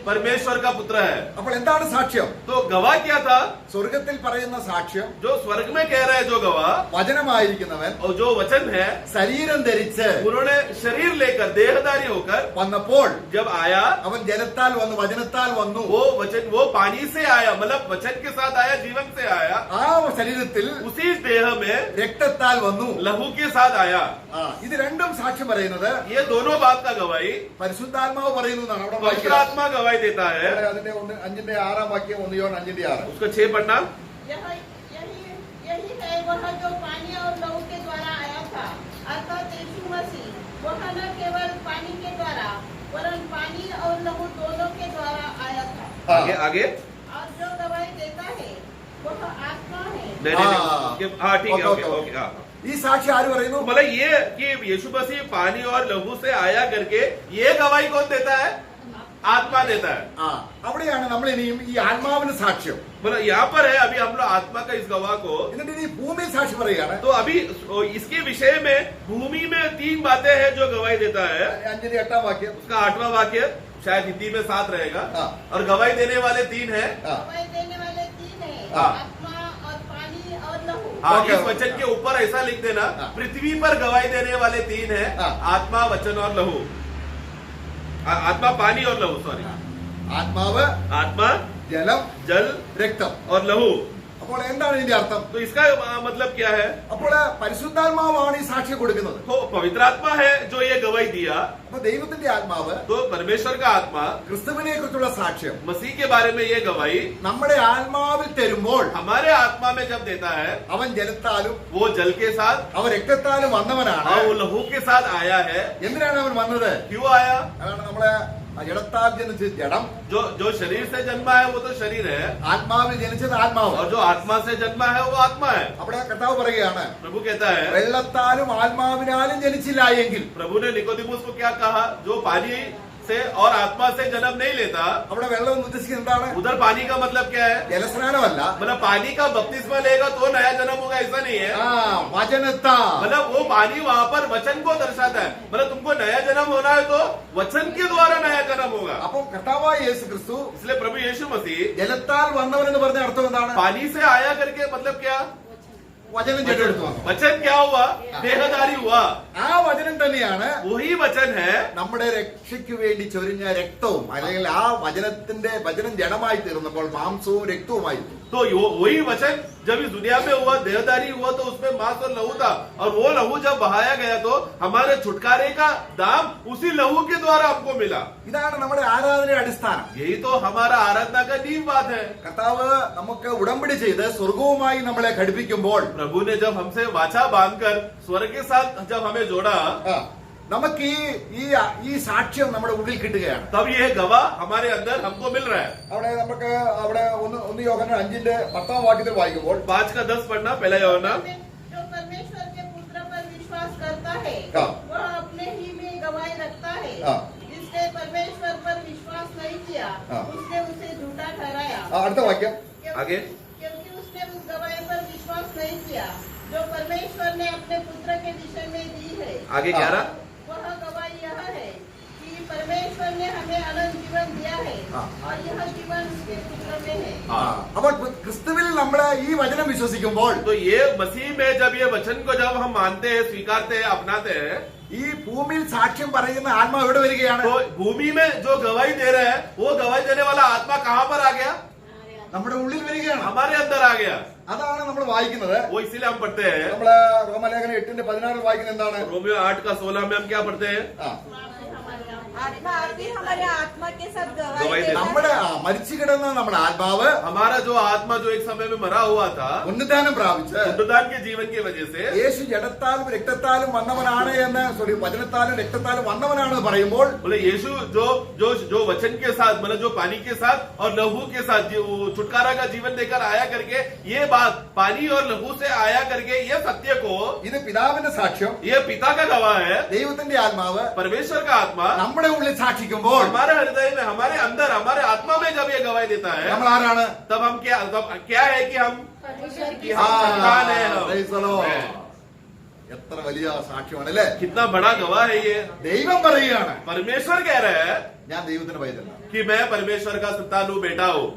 B: परमेश्वर का पुत्र है.
A: അപ്പോൾ എന്താണ് സാക്ഷ്യം?
B: तो गवाह क्या था?
A: സ്വർഗത്തിൽ പറയുന്ന സാക്ഷ്യം
B: जो स्वर्ग में कह रहा है जो गवाह,
A: വചനമായിരിക്കുന്നവൻ
B: और जो वचन है,
A: ശരീരം ധരിച്ച്
B: उन्होंने शरीर लेकर देहधारी होकर
A: വന്നപ്പോൾ
B: जब आया,
A: അവൻ ജലത്താൽ വന്നു, വചനത്താൽ വന്നു.
B: वो पानी से आया, मतलब वचन के साथ आया, जीवन से आया.
A: ആ ശരീരത്തിൽ
B: उसी देह में
A: രക്തത്താൽ വന്നു.
B: लहू के साथ आया.
A: ഇത് രണ്ടും സാക്ഷ്യം പറയുന്നത്
B: ये दोनों बात का गवाही
A: പരിശുദ്ധാത്മാവ് പറയുന്നതാണ്. അവിടെ
B: पवित्र
A: വായിക്കാം.
B: आत्मा गवाही देता है.
A: അതിന്റെ 5:6 വാക്യം 1 യോഹന്നാൻ 5:6.
B: उसका 6 पढ़ना.
D: यही है वह जो पानी और लहू के द्वारा आया था, अर्थात यीशु मसीह. वह न केवल पानी के द्वारा वरन पानी और लहू दोनों के द्वारा आया था.
B: आगे
D: और जो गवाही देता है वह आत्मा है.
B: नहीं. हाँ ठीक है. ओके. हाँ.
A: ഈ സാക്ഷി ആര് പറയുന്നു?
B: मतलब ये कि यीशु मसीह पानी और लहू से आया करके ये गवाही कौन देता है? आत्मा देता है.
A: അവിടെയാണ് നമ്മൾ ഇനിയും ഈ ആത്മാവിന് സാക്ഷ്യം.
B: मतलब यहाँ पर है अभी हम लोग आत्मा का इस गवाह को.
A: എന്നിട്ട് ഇനി ഭൂമിയിൽ സാക്ഷി പറയുകയാണ്.
B: तो अभी इसके विषय में भूमि में 3 बातें हैं जो गवाही देता है.
A: 5:8 വാക്യം.
B: उसका 8वां वाक्य शायद हिंदी में 7 रहेगा.
A: हाँ.
B: और गवाही देने वाले 3 हैं.
D: गवाही देने वाले 3 है,
B: हाँ.
D: आत्मा और पानी और लहू.
B: हाँ,
A: Okay.
B: इस वचन के ऊपर ऐसा लिख देना,
A: हाँ।
B: पृथ्वी पर गवाही देने वाले 3 हैं,
A: हाँ।
B: आत्मा, वचन और लहू। आत्मा, पानी और लहू, सॉरी,
A: ആത്മാവ്,
B: आत्मा,
A: ജലം,
B: जल
A: രക്തം.
B: और लहू।
A: അപ്പോൾ എന്താണ് ഇതിന്റെ അർത്ഥം?
B: तो इसका मतलब क्या है?
A: അപ്പോൾ പരിശുദ്ധാത്മാവാണ് ഈ സാക്ഷ്യം കൊടുക്കുന്നത്.
B: तो पवित्र आत्मा है जो ये गवाही दिया।
A: അപ്പൊ ദൈവത്തിന്റെ ആത്മാവ്
B: तो परमेश्वर का आत्मा
A: ക്രിസ്തുവിനെ കുറിച്ചുള്ള സാക്ഷ്യം
B: मसीह के बारे में ये गवाही
A: നമ്മുടെ ആത്മാവിൽ തരുമ്പോൾ
B: हमारे आत्मा में जब देता है,
A: അവൻ ജലത്താലും
B: वो जल के साथ
A: അവൻ രക്തത്താലും വന്നവനാണ്.
B: और वो लहू के साथ आया है।
A: എന്തിനാണ് അവൻ വന്നത്?
B: क्यों आया?
A: അതാണ് നമ്മളെ ജഡത്താൽ ജനിച്ചത് ജഡം,
B: जो शरीर से जन्मा है वो तो शरीर है,
A: ആത്മാവിൽ ജനിച്ചത് ആത്മാവ്.
B: और जो आत्मा से जन्मा है वो आत्मा है।
A: അവിടെ കർത്താവ് പറയുകയാണ്,
B: प्रभु कहता है,
A: വെള്ളത്താലും ആത്മാവിനാലും ജനിച്ചില്ല എങ്കിൽ.
B: प्रभु ने निकोदेमुस को क्या कहा? जो पानी से और आत्मा से जन्म नहीं लेता।
A: അവിടെ വെള്ളം എന്ന് ഉദ്ദേശിക്കുന്നത് എന്താണ്?
B: उधर पानी का मतलब क्या है?
A: ജലസ്നാനമല്ല,
B: मतलब पानी का बपतिस्मा लेगा तो नया जन्म होगा, ऐसा नहीं है।
A: വചനത്താ.
B: मतलब वो पानी वहाँ पर वचन को दर्शाता है। मतलब तुमको नया जन्म होना है तो वचन के द्वारा नया जन्म होगा।
A: അപ്പൊ കർത്താവായ യേശു ക്രിസ്തു
B: इसलिए प्रभु यीशु मसीह
A: ജലത്താൽ വന്നവൻ എന്ന് പറഞ്ഞ അർത്ഥം എന്താണ്?
B: पानी से आया करके मतलब क्या?
A: വചനം ജഡമെടുത്തു വന്നു.
B: वचन क्या हुआ? देहधारी हुआ।
A: ആ വചനം തന്നെയാണ്
B: वही वचन है
A: നമ്മുടെ രക്ഷയ്ക്ക് വേണ്ടി ചൊരിഞ്ഞ രക്തവും, അല്ലെങ്കിൽ ആ വചനം ജഡമായി തീർന്നപ്പോൾ മാംസവും രക്തവുമായി.
B: तो वही वचन जब इस दुनिया में हुआ, देहधारी हुआ, तो उसमें मांस और लहू था, और वो लहू जब बहाया गया तो हमारे छुटकारे का दाम उसी लहू के द्वारा हमको मिला।
A: ഇതാണ് നമ്മുടെ ആരാധനയുടെ അടിസ്ഥാനം.
B: यही तो हमारा आराधना का नींव बात है।
A: കർത്താവ് നമുക്ക് ഉടമ്പടി ചെയ്ത് സ്വർഗവുമായി നമ്മളെ ഘടിപ്പിക്കുമ്പോൾ
B: प्रभु ने जब हमसे वाचा बांधकर स्वर्ग के साथ जब हमें जोड़ा,
A: നമുക്ക് ഈ സാക്ഷ്യം നമ്മുടെ ഉള്ളിൽ കിട്ടുകയാണ്.
B: तब ये गवाह हमारे अंदर हमको मिल रहा है।
A: അവിടെ നമുക്ക് അവിടെ ഒന്ന് യോഹന്നാൻ 5:10 വാക്യത്തിൽ വായിക്കുമ്പോൾ
B: 5 का 10 पढ़ना, पहला यूहन्ना।
D: जो परमेश्वर के पुत्र पर विश्वास करता है
A: हाँ।
D: वह अपने ही में गवाही रखता है।
A: हाँ।
D: जिसने परमेश्वर पर विश्वास नहीं किया
A: हाँ।
D: उसने उसे झूठा ठहराया,
A: അടുത്ത വാക്യം.
B: आगे।
D: क्योंकि उसने उस गवाही पर विश्वास नहीं किया जो परमेश्वर ने अपने पुत्र के विषय में दी है।
B: आगे 11।
D: वह गवाही यह है कि परमेश्वर ने हमें अनंत जीवन दिया है
A: हाँ।
D: और यह जीवन उसके पुत्र में है।
A: അപ്പോൾ ക്രിസ്തുവിൽ നമ്മൾ ഈ വചനം വിശ്വസിക്കുമ്പോൾ
B: तो ये मसीह में जब ये वचन को जब हम मानते हैं, स्वीकारते हैं, अपनाते हैं,
A: ഈ ഭൂമിയിൽ സാക്ഷ്യം പറയുന്ന ആത്മാവ് എവിടെ വരികയാണ്?
B: तो भूमि में जो गवाही दे रहे हैं, वो गवाही देने वाला आत्मा कहाँ पर आ गया?
A: നമ്മുടെ ഉള്ളിൽ വരികയാണ്.
B: हमारे अंदर आ गया।
A: അതാണ് നമ്മൾ വായിക്കുന്നത്.
B: वो इसीलिए हम पढ़ते हैं।
A: നമ്മള് റോമലേഖനം 8:16 വായിക്കുന്നത് എന്താണ്?
B: रोमियो 8 का 16 में हम क्या पढ़ते हैं?
C: आत्मा आती हमारे आत्मा के साथ
B: गवाही
C: गवाही
B: देता
C: देता
A: നമ്മുടെ
C: है।
A: മരിച്ചു കിടന്ന നമ്മുടെ ആത്മാവ്
B: हमारा जो आत्मा जो एक समय में मरा हुआ था,
A: ഉന്നതാനം പ്രാപിച്ച്
B: पुनरुत्थान के जीवन की वजह से,
A: യേശു ജഡത്താലും രക്തത്താലും വന്നവനാണ് എന്ന് വചനത്താലും രക്തത്താലും വന്നവനാണെന്ന് പറയുമ്പോൾ
B: बोले यीशु जो वचन के साथ, मतलब जो पानी के साथ और लहू के साथ वो छुटकारा का जीवन देकर आया करके, ये बात पानी और लहू से आया करके ये सत्य को,
A: ഇത് പിതാവിന്റെ സാക്ഷ്യം,
B: ये पिता का गवाह है,
A: ദൈവത്തിന്റെ ആത്മാവ്
B: परमेश्वर का आत्मा
A: നമ്മുടെ ഉള്ളിൽ സാക്ഷിക്കുമ്പോൾ
B: हमारे हृदय में, हमारे अंदर, हमारे आत्मा में जब ये गवाही देता है,
A: നമ്മൾ ആരാണ്?
B: तब हम क्या है कि हम
A: ആ,
B: संतान है हम।
A: praise the Lord. എത്ര വലിയ സാക്ഷ്യമാണ് അല്ലേ?
B: कितना बड़ा गवाह है ये।
A: ദൈവം പറയുകയാണ്,
B: परमेश्वर कह रहे हैं
A: ഞാൻ ദൈവത്തിന്റെ പൈതലാണ്.
B: कि मैं परमेश्वर का संतान हूँ, बेटा हूँ।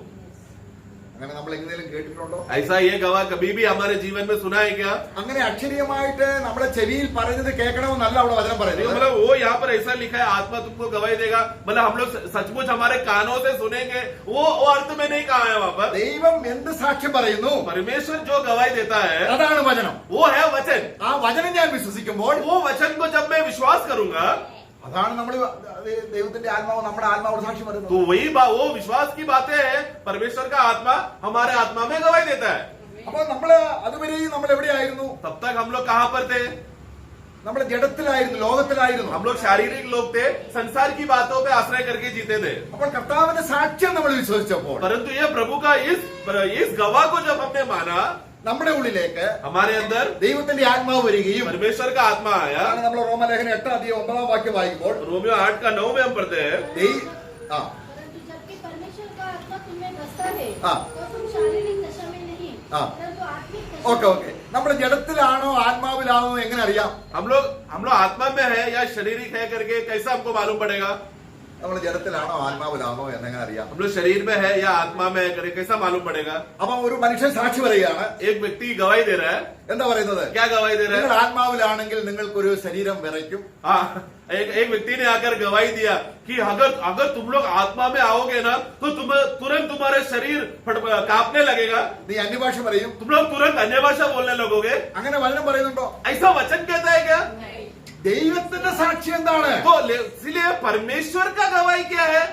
A: അങ്ങനെ നമ്മൾ എങ്ങനെയും കേട്ടിട്ടുണ്ടോ?
B: ऐसा ये गवाह कभी भी हमारे जीवन में सुना है क्या?
A: അങ്ങനെ അക്ഷരീയമായിട്ട് നമ്മളെ ചെവിയിൽ പറയുന്നത് കേൾക്കണമെന്നല്ല അവിടെ വചനം
B: नहीं,
A: പറയുന്നത്.
B: मतलब वो यहाँ पर ऐसा लिखा है, आत्मा तुमको गवाही देगा, मतलब हम लोग सचमुच हमारे कानों से सुनेंगे, वो अर्थ में नहीं कहा है वहाँ पर।
A: ദൈവം എന്ത് സാക്ഷ്യം പറയുന്നു
B: परमेश्वर जो गवाही देता है
A: അതാണ് വചനം.
B: वो है वचन।
A: ആ വചനം ഞാൻ വിശ്വസിക്കുമ്പോൾ
B: वो वचन को जब मैं विश्वास करूंगा,
A: അതാണ് നമ്മൾ ദൈവത്തിന്റെ ആത്മാവ് നമ്മുടെ ആത്മാവോട് സാക്ഷ്യം
B: तो
A: പറയുന്നത്.
B: वो विश्वास की बातें हैं। परमेश्वर का आत्मा हमारे आत्मा में गवाही देता है।
A: അപ്പൊ നമ്മള് അതുവരെയും നമ്മൾ എവിടെയായിരുന്നു?
B: तब तक हम लोग कहाँ पर थे?
A: നമ്മൾ ജഡത്തിലായിരുന്നു, ലോകത്തിലായിരുന്നു.
B: हम लोग शारीरिक लोग थे, संसार की बातों पे आश्रय करके जीते थे।
A: അപ്പോൾ കർത്താവിന്റെ സാക്ഷ്യം നമ്മൾ വിശ്വസിച്ചപ്പോൾ
B: परंतु ये प्रभु का इस गवाह को जब हमने माना,
A: നമ്മുടെ ഉള്ളിലേക്ക്
B: हमारे अंदर
A: ദൈവത്തിന്റെ ആത്മാവ് വരികയും
B: परमेश्वर का आत्मा आया।
A: അതാണ് നമ്മൾ റോമലേഖനം 8:9 വാക്യം വായിക്കുമ്പോൾ
B: रोमियो 8 का 9 में हम पढ़ते हैं,
A: ആ
E: परंतु जबकि परमेश्वर का आत्मा तुम में बसता है
A: हाँ।
E: तो तुम शारीरिक दशा में नहीं
A: हाँ।
E: परंतु आत्मिक दशा
A: ഓക്കെ ഓക്കെ നമ്മൾ ജഡത്തിലാണോ ആത്മാവിലാണോ എങ്ങനെ അറിയാം?
B: हम लोग आत्मा में है या शारीरिक है करके कैसा हमको मालूम पड़ेगा?
A: നമ്മൾ ജഡത്തിലാണോ ആത്മാവിലാണോ എന്നെങ്ങനെ അറിയാം?
B: हम लोग शरीर में है या आत्मा में है करे कैसा मालूम पड़ेगा?
A: അപ്പൊ ഒരു മനുഷ്യൻ സാക്ഷി പറയുകയാണ്.
B: एक व्यक्ति गवाही दे रहा है.
A: എന്താ പറയുന്നത്?
B: क्या गवाही दे रहा
A: നിങ്ങൾ
B: है?
A: ആത്മാവിലാണെങ്കിൽ നിങ്ങൾക്കൊരു ശരീരം വിറയ്ക്കും.
B: हाँ, एक व्यक्ति ने आकर गवाही दिया कि अगर तुम लोग आत्मा में आओगे ना तो तुरंत तुम्हारे शरीर कांपने लगेगा.
A: നീ അന്യഭാഷ പറയും.
B: तुम लोग तुरंत अन्य भाषा बोलने लगोगे.
A: അങ്ങനെ വചനം പറയുന്നുണ്ടോ?
B: ऐसा वचन कहता है क्या?
A: ദൈവത്തിന്റെ സാക്ഷി എന്താണ്?
B: तो इसलिए परमेश्वर का गवाही क्या है?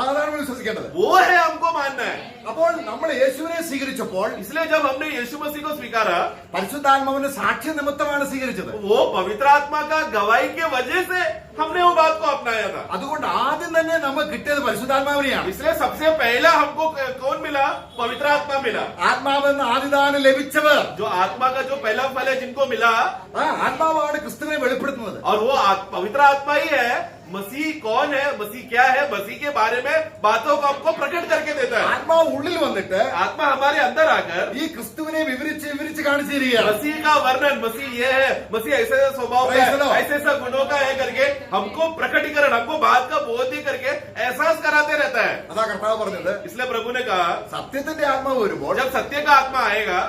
A: അതാണ് നമ്മൾ വിശ്വസിക്കേണ്ടത്.
B: वो है हमको मानना है.
A: അപ്പോൾ നമ്മൾ യേശുവിനെ സ്വീകരിച്ചപ്പോൾ
B: इसलिए जब हमने यीशु मसीह को स्वीकारा,
A: പരിശുദ്ധാത്മാവിന്റെ സാക്ഷ്യ നിമിത്തമാണ് സ്വീകരിച്ചത്.
B: वो पवित्र आत्मा का गवाही के वजह से हमने वो बात को अपनाया था.
A: അതുകൊണ്ട് ആദ്യം തന്നെ നമുക്ക് കിട്ടിയത് പരിശുദ്ധാത്മാവിനെയാണ്.
B: इसलिए सबसे पहला हमको कौन मिला? पवित्र आत्मा मिला.
A: ആത്മാവെന്ന് ആദിദാനം ലഭിച്ചവർ,
B: जो आत्मा का जो पहला फल है जिनको मिला,
A: ആ ആത്മാവാണ് ക്രിസ്തുവിനെ വെളിപ്പെടുത്തുന്നത്.
B: और वो पवित्र आत्मा ही है. मसीह कौन है, मसीह क्या है, मसीह के बारे में बातों को हमको प्रकट करके देता है.
A: ആത്മാവ് ഉള്ളിൽ വന്നിട്ട്
B: आत्मा हमारे अंदर आकर
A: ഈ ക്രിസ്തുവിനെ വിവരിച്ച് കാണിച്ചു തരികയാണ്.
B: मसीह का वर्णन, मसीह ये है, मसीह ऐसे ऐसे स्वभाव का
A: Praise the Lord.
B: है, ऐसे ऐसा गुणों का है करके हमको प्रकटीकरण, हमको बात का बोध ही करके एहसास कराते रहता है.
A: അതാ കർത്താവ് പറഞ്ഞത്.
B: इसलिए प्रभु ने कहा,
A: സത്യത്തിന്റെ ആത്മാവ് വരുമ്പോൾ
B: जब सत्य का आत्मा आएगा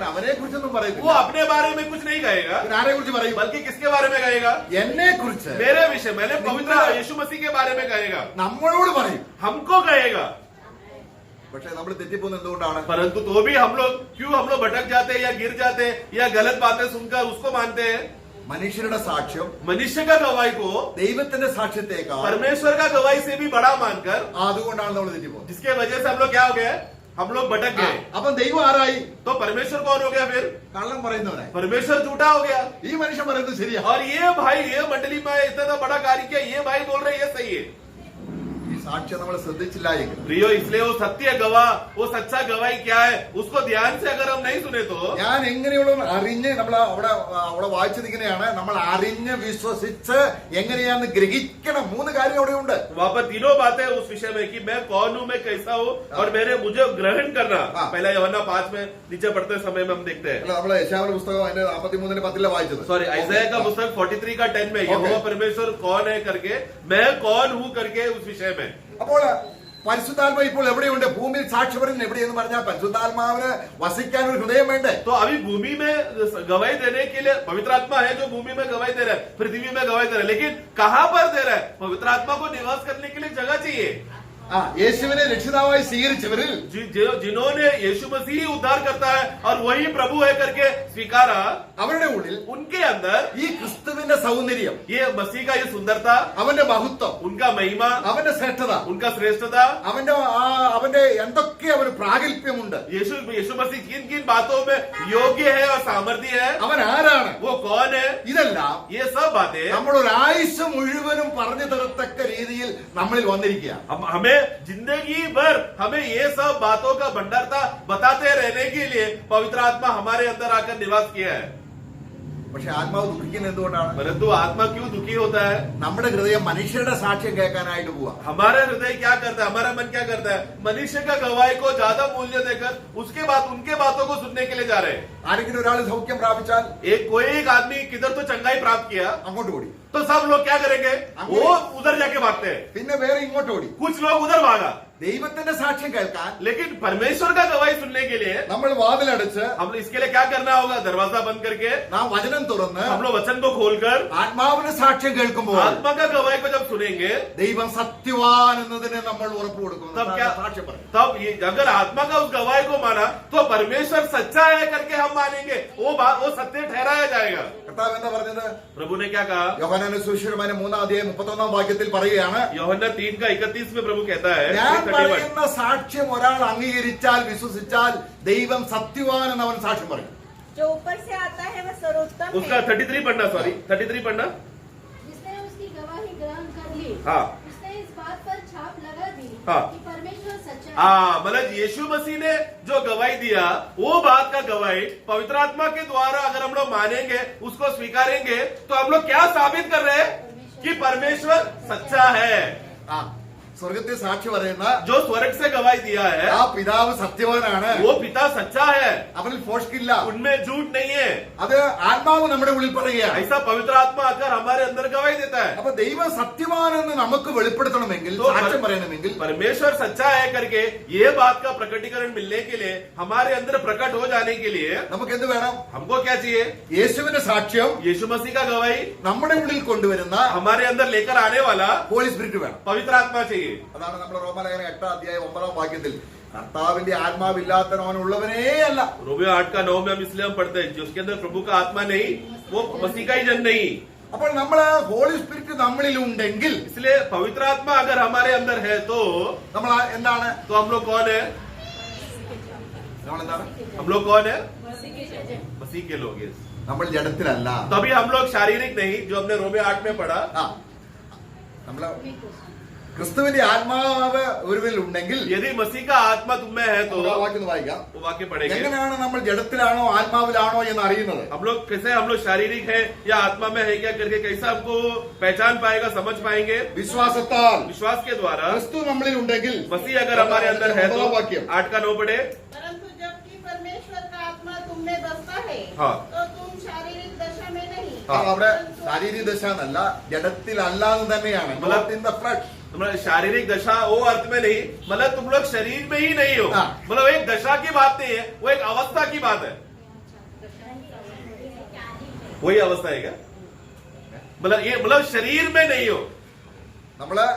A: അവനെ കുറിച്ചൊന്നും
B: वो
A: പറയത്തില്ല.
B: अपने बारे में कुछ नहीं कहेगा,
A: പിന്നെ ആരെ കുറിച്ച് പറയും?
B: बल्कि किसके बारे में कहेगा?
A: എന്നെ കുറിച്ച്
B: मेरे विषय में, पवित्र यीशु मसीह के बारे में कहेगा,
A: നമ്മളോട് പറയും.
B: हमको कहेगा.
A: പക്ഷെ നമ്മൾ തെറ്റിപ്പോകുന്നത് എന്തുകൊണ്ടാണ്?
B: परंतु तो भी हम लोग भटक जाते हैं या गिर जाते हैं या गलत बातें सुनकर उसको मानते हैं.
A: മനുഷ്യരുടെ സാക്ഷ്യം
B: मनुष्य का गवाही को
A: ദൈവത്തിന്റെ സാക്ഷ്യത്തേക്കാൾ
B: परमेश्वर का गवाही से भी बड़ा मानकर,
A: അതുകൊണ്ടാണ് നമ്മൾ തെറ്റിപ്പോകുന്നത്.
B: जिसके वजह से हम लोग क्या हो गए? हम लोग भटक गए.
A: അപ്പം ദൈവം ആരായി?
B: तो परमेश्वर कौन हो गया फिर?
A: കള്ളം പറയുന്നവനായി.
B: परमेश्वर झूठा हो गया.
A: ഈ മനുഷ്യൻ പറയുന്നത് ശരിയാ.
B: और ये भाई, ये मंडली में इतना बड़ा कार्य किया, ये भाई बोल रहे ये सही है.
A: ഈ സാക്ഷ്യം നമ്മൾ ശ്രദ്ധിച്ചില്ല എങ്കിൽ
B: प्रियो, इसलिए वो सत्य गवाह, वो सच्चा गवाही क्या है उसको ध्यान से अगर हम नहीं सुने तो,
A: ഞാൻ എങ്ങനെയുള്ള അറിഞ്ഞ് നമ്മൾ അവിടെ വായിച്ചിരിക്കുന്നതാണ്, നമ്മൾ അറിഞ്ഞ് വിശ്വസിച്ച് എങ്ങനെയാന്ന് ഗ്രഹിക്കണം. 3 കാര്യം അവിടെ ഉണ്ട്.
B: वहाँ पर तीनों बातें उस विषय में कि मैं कौन हूँ, मैं कैसा हूँ और मुझे ग्रहण करना.
A: हाँ.
B: पहला यूहन्ना 5 में नीचे पढ़ते समय में हम देखते हैं.
A: അല്ല, നമ്മളെ യശായാവിന്റെ പുസ്തകം അതിന്റെ 43:10 വായിച്ചത്.
B: सॉरी, आइज़ाया का पुस्तक 43 का 10 में यहोवा परमेश्वर कौन है करके, मैं कौन हूँ करके उस विषय में.
A: അപ്പോൾ പരിശുദ്ധാത്മാവ് ഇപ്പോൾ എവിടെയുണ്ട്? ഭൂമിയിൽ സാക്ഷി പറയുന്നത് എവിടെയെന്ന് പറഞ്ഞാൽ പരിശുദ്ധാത്മാവിന് വസിക്കാൻ ഒരു ഹൃദയം വേണ്ടേ?
B: तो अभी भूमि में गवाही देने के लिए पवित्र आत्मा है जो भूमि में गवाही दे रहा है, पृथ्वी में गवाही दे रहा है, लेकिन कहाँ पर दे रहा है? पवित्र आत्मा को निवास करने के लिए जगह चाहिए.
A: യേശുവിനെ രക്ഷിതാവായി സ്വീകരിച്ചവരിൽ
B: जिन्होंने यीशु मसीह ही उद्धार करता है और वही प्रभु है करके स्वीकारा,
A: അവരുടെ ഉള്ളിൽ
B: उनके अंदर
A: ഈ ക്രിസ്തുവിന്റെ സൗന്ദര്യം,
B: ये मसीह का ये सुंदरता,
A: അവന്റെ മഹത്വം,
B: उनका महिमा,
A: അവന്റെ ശ്രേഷ്ഠത,
B: उनका श्रेष्ठता,
A: അവന്റെ എന്തൊക്കെ അവന് പ്രാഗൽഭ്യമുണ്ട്.
B: यीशु मसीह किन किन बातों में योग्य है और सामर्थ्य है,
A: അവൻ ആരാണ്?
B: वो कौन है,
A: ഇതെല്ലാം
B: ये सब बातें
A: നമ്മൾ ഒരു ആയുസ് മുഴുവനും പറഞ്ഞു തരത്തക്ക രീതിയിൽ നമ്മളിൽ വന്നിരിക്കുക.
B: हमें जिंदगी भर हमें ये सब बातों का भंडारता बताते रहने के लिए पवित्र आत्मा हमारे अंदर आकर निवास किया है.
A: പക്ഷെ ആത്മാവ് ദുഃഖിക്കുന്നത് എന്തുകൊണ്ടാണ്?
B: परंतु आत्मा क्यों दुखी होता है?
A: നമ്മുടെ ഹൃദയം മനുഷ്യരുടെ സാക്ഷ്യം കേൾക്കാനായിട്ട് പോവാ.
B: हमारा हृदय क्या करता है, हमारा मन क्या करता है? मनुष्य का गवाही को ज्यादा मूल्य देकर उसके बाद उनके बातों को सुनने के लिए जा रहे हैं.
A: ആരെങ്കിലും ഒരാൾ സൗഖ്യം പ്രാപിച്ചാൽ
B: कोई एक आदमी किधर तो चंगाई प्राप्त किया
A: അങ്ങോട്ട് ഓടി,
B: तो सब लोग क्या करेंगे? वो उधर जाके भागते हैं.
A: പിന്നെ വേറെ ഇങ്ങോട്ട് ഓടി.
B: कुछ लोग उधर भागा.
A: ദൈവത്തിന്റെ സാക്ഷ്യം കേൾക്കാൻ
B: लेकिन परमेश्वर का गवाही सुनने के लिए
A: നമ്മൾ വാതിലടച്ച്
B: हम इसके लिए क्या करना होगा? दरवाजा बंद करके
A: നാം വചനം തുറന്ന്
B: हम लोग वचन को खोलकर
A: ആത്മാവിന്റെ സാക്ഷ്യം കേൾക്കുമ്പോൾ
B: आत्मा का गवाही को जब सुनेंगे,
A: ദൈവം സത്യവാൻ എന്നതിനെ നമ്മൾ ഉറപ്പ് കൊടുക്കും.
B: तब क्या?
A: സാക്ഷ്യം പറയും.
B: तब ये अगर आत्मा का उस गवाही को माना तो परमेश्वर सच्चा है करके हम मानेंगे, वो सत्य ठहराया जाएगा.
A: കർത്താവ് എന്താ പറഞ്ഞത്?
B: प्रभु ने क्या कहा?
A: യോഹന്നാന്റെ സുവിശേഷം 3:31 വാക്യത്തിൽ പറയുകയാണ്,
B: यूहन्ना 3:31 में प्रभु कहता है,
A: ഞാൻ
B: 31,
A: പറയുന്ന സാക്ഷ്യം ഒരാൾ അംഗീകരിച്ചാൽ വിശ്വസിച്ചാൽ ദൈവം സത്യവാൻ എന്ന് അവൻ സാക്ഷ്യം പറയും.
C: जो ऊपर से आता है वह सर्वोत्तम
B: उसका
C: है.
B: 33 पढ़ना, सॉरी 33 पढ़ना.
E: जिसने उसकी गवाही ग्रहण कर ली,
B: हाँ.
E: उसने इस बात पर छाप लगा दी
B: हाँ.
E: कि परमेश्वर सच्चा है.
B: मतलब यीशु मसीह ने जो गवाही दिया वो बात का गवाही पवित्र आत्मा के द्वारा अगर हम लोग मानेंगे, उसको स्वीकारेंगे, तो हम लोग क्या साबित कर रहे हैं? कि परमेश्वर सच्चा है.
A: സ്വർഗത്തിൽ സാക്ഷി പറയുന്ന
B: जो स्वर्ग से गवाही दिया है
A: ആ പിതാവ് സത്യവാനാണ്.
B: वो पिता सच्चा है,
A: അവനിൽ ഫോഷ്കില്ല.
B: उनमें झूठ नहीं है।
A: അത് ആത്മാവ് നമ്മുടെ ഉള്ളിൽ പറയുകയാണ്.
B: ऐसा पवित्र आत्मा आकर हमारे अंदर गवाही देता है।
A: അപ്പൊ ദൈവം സത്യവാനെന്ന് നമുക്ക് വെളിപ്പെടുത്തണമെങ്കിൽ, സാക്ഷ്യം പറയണമെങ്കിൽ,
B: परमेश्वर सच्चा है करके ये बात का प्रकटीकरण मिलने के लिए, हमारे अंदर प्रकट हो जाने के लिए
A: നമുക്ക് എന്ത് വേണം?
B: हमको क्या चाहिए?
A: യേശുവിന്റെ സാക്ഷ്യം
B: यीशु मसीह का गवाही
A: നമ്മുടെ ഉള്ളിൽ കൊണ്ടുവരുന്ന
B: हमारे अंदर लेकर आने वाला
A: ഹോളി സ്പിരിറ്റ് വേണം.
B: पवित्र आत्मा चाहिए।
A: അതാണ് നമ്മൾ റോമാലേഖനം 8 അധ്യായം 9 വാക്യത്തിൽ കർത്താവിന്റെ ആത്മാവില്ലാത്തവനുള്ളവനേ അല്ല.
B: रोमियो 8 का 9 में हम इसलिए हम पढ़ते हैं, जिसके अंदर प्रभु का आत्मा नहीं, वो मसीह का ही जन नहीं।
A: അപ്പോൾ നമ്മള് ഹോളി സ്പിരിറ്റ് നമ്മളിൽ ഉണ്ടെങ്കിൽ
B: इसलिए पवित्र आत्मा अगर हमारे अंदर है तो
A: നമ്മൾ എന്താണ്?
B: हम लोग कौन है?
A: നമ്മളെന്താണ്?
B: हम लोग कौन है? मसीह के लोग। yes।
A: നമ്മൾ ജഡത്തിലല്ല.
B: तभी हम लोग शारीरिक नहीं, जो हमने रोमियो 8 में पढ़ा।
A: ആ നമ്മള് ക്രിസ്തുവിന്റെ ആത്മാവ് ഒരുവിൽ ഉണ്ടെങ്കിൽ
B: यदि मसीह का आत्मा तुम में है तो
A: നമുക്ക് ആ വാക്യം ഒന്ന് വായിക്കാം.
B: वो वाक्य पढ़ेंगे।
A: എങ്ങനെയാണ് നമ്മൾ ജഡത്തിലാണോ ആത്മാവിലാണോ എന്ന് അറിയുന്നത്?
B: हम लोग कैसे, हम लोग शारीरिक है या आत्मा में है क्या करके कैसे हमको पहचान पाएगा, समझ पाएंगे?
A: വിശ്വാസത്താൽ.
B: विश्वास के द्वारा।
A: ക്രിസ്തു നമ്മളിൽ ഉണ്ടെങ്കിൽ
B: मसीह अगर हमारे अंदर है तो 8 का 9 पढ़े।
D: परंतु जबकि परमेश्वर का आत्मा तुम में बसता है
B: हाँ।
D: तो तुम शारीरिक दशा में नहीं,
A: അവിടെ ശാരീരിക ദശ എന്നല്ല, ജഡത്തിലല്ല എന്ന് തന്നെയാണ്. Not in the flesh.
B: तुम्हारा शारीरिक दशा वो अर्थ में नहीं, मतलब तुम लोग शरीर में ही नहीं हो।
A: हाँ।
B: मतलब एक दशा की बात नहीं है, वो एक अवस्था की बात है। वही अवस्था है क्या? मतलब ये, मतलब शरीर में नहीं हो।
A: നമ്മള്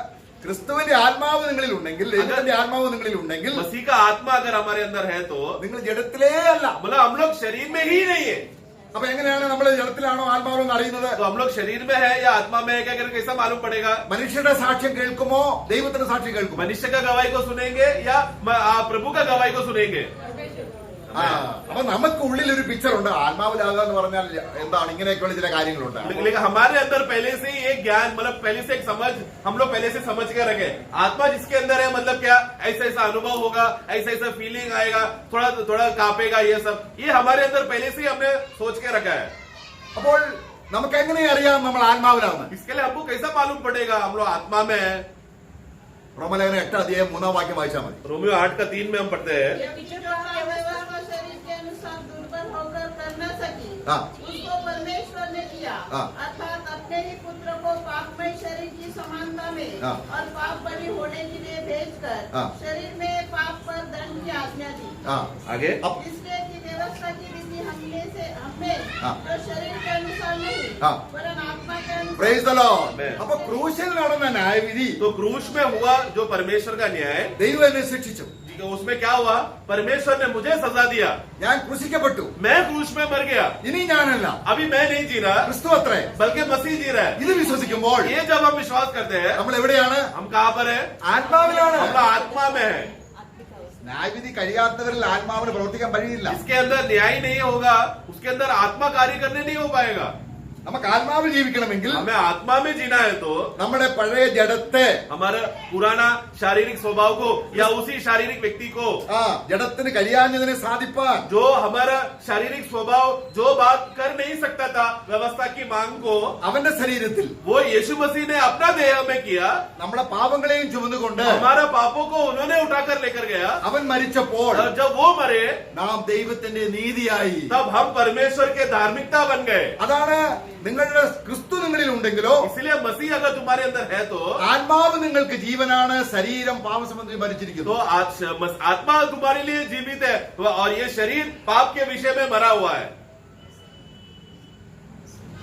A: ക്രിസ്തുവിന്റെ ആത്മാവ് നിങ്ങളിൽ ഉണ്ടെങ്കിൽ, ദൈവത്തിന്റെ ആത്മാവ് നിങ്ങളിൽ ഉണ്ടെങ്കിൽ
B: मसीह का आत्मा अगर हमारे अंदर है तो
A: നിങ്ങൾ ജഡത്തിലേ അല്ല.
B: मतलब हम लोग शरीर में ही नहीं है।
A: അപ്പൊ എങ്ങനെയാണ് നമ്മൾ ജഡത്തിലാണോ ആത്മാവോ എന്ന് അറിയുന്നത്?
B: तो हम लोग शरीर में है या आत्मा में है क्या करके कैसा मालूम पड़ेगा?
A: മനുഷ്യരുടെ സാക്ഷ്യം കേൾക്കുമോ ദൈവത്തിന്റെ സാക്ഷ്യം കേൾക്കുമോ?
B: मनुष्य का गवाही को सुनेंगे या प्रभु का गवाही को सुनेंगे?
A: ആ അപ്പൊ നമുക്ക് ഉള്ളിൽ ഒരു പിക്ചർ ഉണ്ട്. ആത്മാവിലാകുക എന്ന് പറഞ്ഞാൽ എന്താണ്? ഇങ്ങനെയൊക്കെയുള്ള ചില കാര്യങ്ങളുണ്ട്.
B: लेकिन हमारे अंदर पहले से ही एक ज्ञान, मतलब पहले से एक समझ, हम लोग पहले से समझ के रखे। आत्मा जिसके अंदर है मतलब क्या, ऐसा ऐसा अनुभव होगा, ऐसा ऐसा फीलिंग आएगा, थोड़ा थोड़ा कांपेगा, ये सब ये हमारे अंदर पहले से ही हमने सोच के रखा है।
A: അപ്പോൾ നമുക്ക് എങ്ങനെ അറിയാം നമ്മൾ ആത്മാവിലാവുന്നത്?
B: इसके लिए हमको कैसा मालूम पड़ेगा हम लोग आत्मा में है?
A: റോമാലേഖനം 8 അധ്യായം 3 വാക്യം വായിച്ചാൽ മതി.
B: रोमियो 8 का 3 में हम पढ़ते हैं।
D: यदि जो व्यवस्था को शरीर के अनुसार दुर्बल होकर कर न सकी,
A: हाँ।
D: उसको परमेश्वर ने किया,
A: हाँ।
D: अर्थात अपने ही पुत्र को पापमय शरीर की समानता में
A: हाँ।
D: और पाप बलि होने के लिए भेजकर
A: हाँ।
D: शरीर में पाप पर दंड की आज्ञा दी,
A: ആ
B: आगे
A: അപ്പ-
D: इसलिए कि व्यवस्था की रीति हमें
A: हाँ।
D: जो शरीर के अनुसार नहीं
A: हाँ।
D: वरन आत्मा के अनुसार।
A: Praise the Lord.
B: Amen.
A: അപ്പൊ ക്രൂശിൽ നടന്ന ന്യായവിധി
B: तो क्रूस में हुआ जो परमेश्वर का न्याय,
A: ദൈവം എന്നെ ശിക്ഷിച്ചു.
B: उसमें क्या हुआ? परमेश्वर ने मुझे सजा दिया,
A: ഞാൻ ക്രൂശിക്കപ്പെട്ടു.
B: मैं क्रूस में मर गया।
A: ഇനി ഞാനല്ല,
B: अभी मैं नहीं जी रहा,
A: ക്രിസ്തു അത്രേ.
B: बल्कि मसीह जी रहा है।
A: ഇത് വിശ്വസിക്കുമ്പോൾ
B: ये जब हम विश्वास करते हैं,
A: നമ്മൾ എവിടെയാണ്?
B: हम कहाँ पर है?
A: ആത്മാവിലാണ്.
B: हम लोग आत्मा में है।
A: ന്യായവിധി കഴിയാത്തവരിൽ ആത്മാവിന് പ്രവർത്തിക്കാൻ കഴിയില്ല.
B: जिसके अंदर न्याय नहीं होगा, उसके अंदर आत्मा कार्य करने नहीं हो पाएगा।
A: നമുക്ക് ആത്മാവിൽ ജീവിക്കണമെങ്കിൽ
B: हमें आत्मा में जीना है तो
A: നമ്മുടെ പഴയ ജഡത്തെ,
B: हमारा पुराना शारीरिक स्वभाव को या उसी शारीरिक व्यक्ति को,
A: ജഡത്തിന് കഴിയാഞ്ഞതിനെ സാധിപ്പാൻ
B: जो हमारा शारीरिक स्वभाव जो बात कर नहीं सकता था व्यवस्था की मांग को,
A: അവന്റെ ശരീരത്തിൽ
B: वो यीशु मसीह ने अपना देह में किया।
A: നമ്മുടെ പാപങ്ങളെയും ചുമന്നുകൊണ്ട്
B: हमारा पापों को उन्होंने उठाकर लेकर गया।
A: അവൻ മരിച്ചപ്പോൾ
B: और जब वो मरे
A: നാം ദൈവത്തിന്റെ നീതിയായി.
B: तब हम परमेश्वर के धार्मिकता बन गए।
A: അതാണ് നിങ്ങളുടെ ക്രിസ്തു നിങ്ങളിൽ ഉണ്ടെങ്കിലോ,
B: इसलिए मसीह अगर तुम्हारे अंदर है तो
A: ആത്മാവ് നിങ്ങൾക്ക് ജീവനാണ്, ശരീരം പാപസംബന്ധി മരിച്ചിരിക്കുന്നു.
B: आत्मा तुम्हारे लिए जीवित है और ये शरीर पाप के विषय में मरा हुआ है।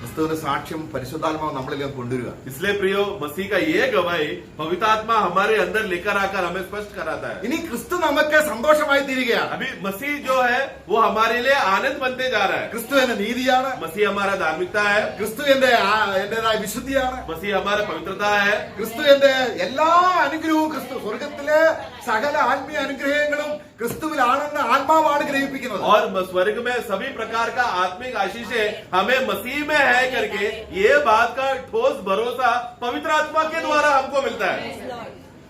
A: ക്രിസ്തുവിന്റെ സാക്ഷ്യം പരിശുദ്ധാത്മാവ് നമ്മളിലേക്ക് കൊണ്ടുവരിക.
B: इसलिए प्रियो, मसीह का ये गवाही पवित्र आत्मा हमारे अंदर लेकर आकर हमें स्पष्ट कराता है।
A: ഇനി ക്രിസ്തു നമുക്ക് സന്തോഷമായി തീരുകയാണ്.
B: अभी मसीह जो है वो हमारे लिए आनंद बनते जा रहा है।
A: ക്രിസ്തു എന്റെ നീതിയാണ്,
B: मसीह हमारा धार्मिकता है,
A: ക്രിസ്തു എന്റേതായ വിശുദ്ധിയാണ്,
B: मसीह हमारा पवित्रता है,
A: ക്രിസ്തു എന്റെ എല്ലാ അനുഗ്രഹവും, ക്രിസ്തു സ്വർഗത്തിലെ സകല ആത്മീയ അനുഗ്രഹങ്ങളും ക്രിസ്തുവിലാണെന്ന് ആത്മാവാണ് ഗ്രഹിപ്പിക്കുന്നത്.
B: और स्वर्ग में सभी प्रकार का आत्मिक आशीषें हमें मसीह में है करके ये बात का ठोस भरोसा पवित्र आत्मा के द्वारा हमको मिलता है।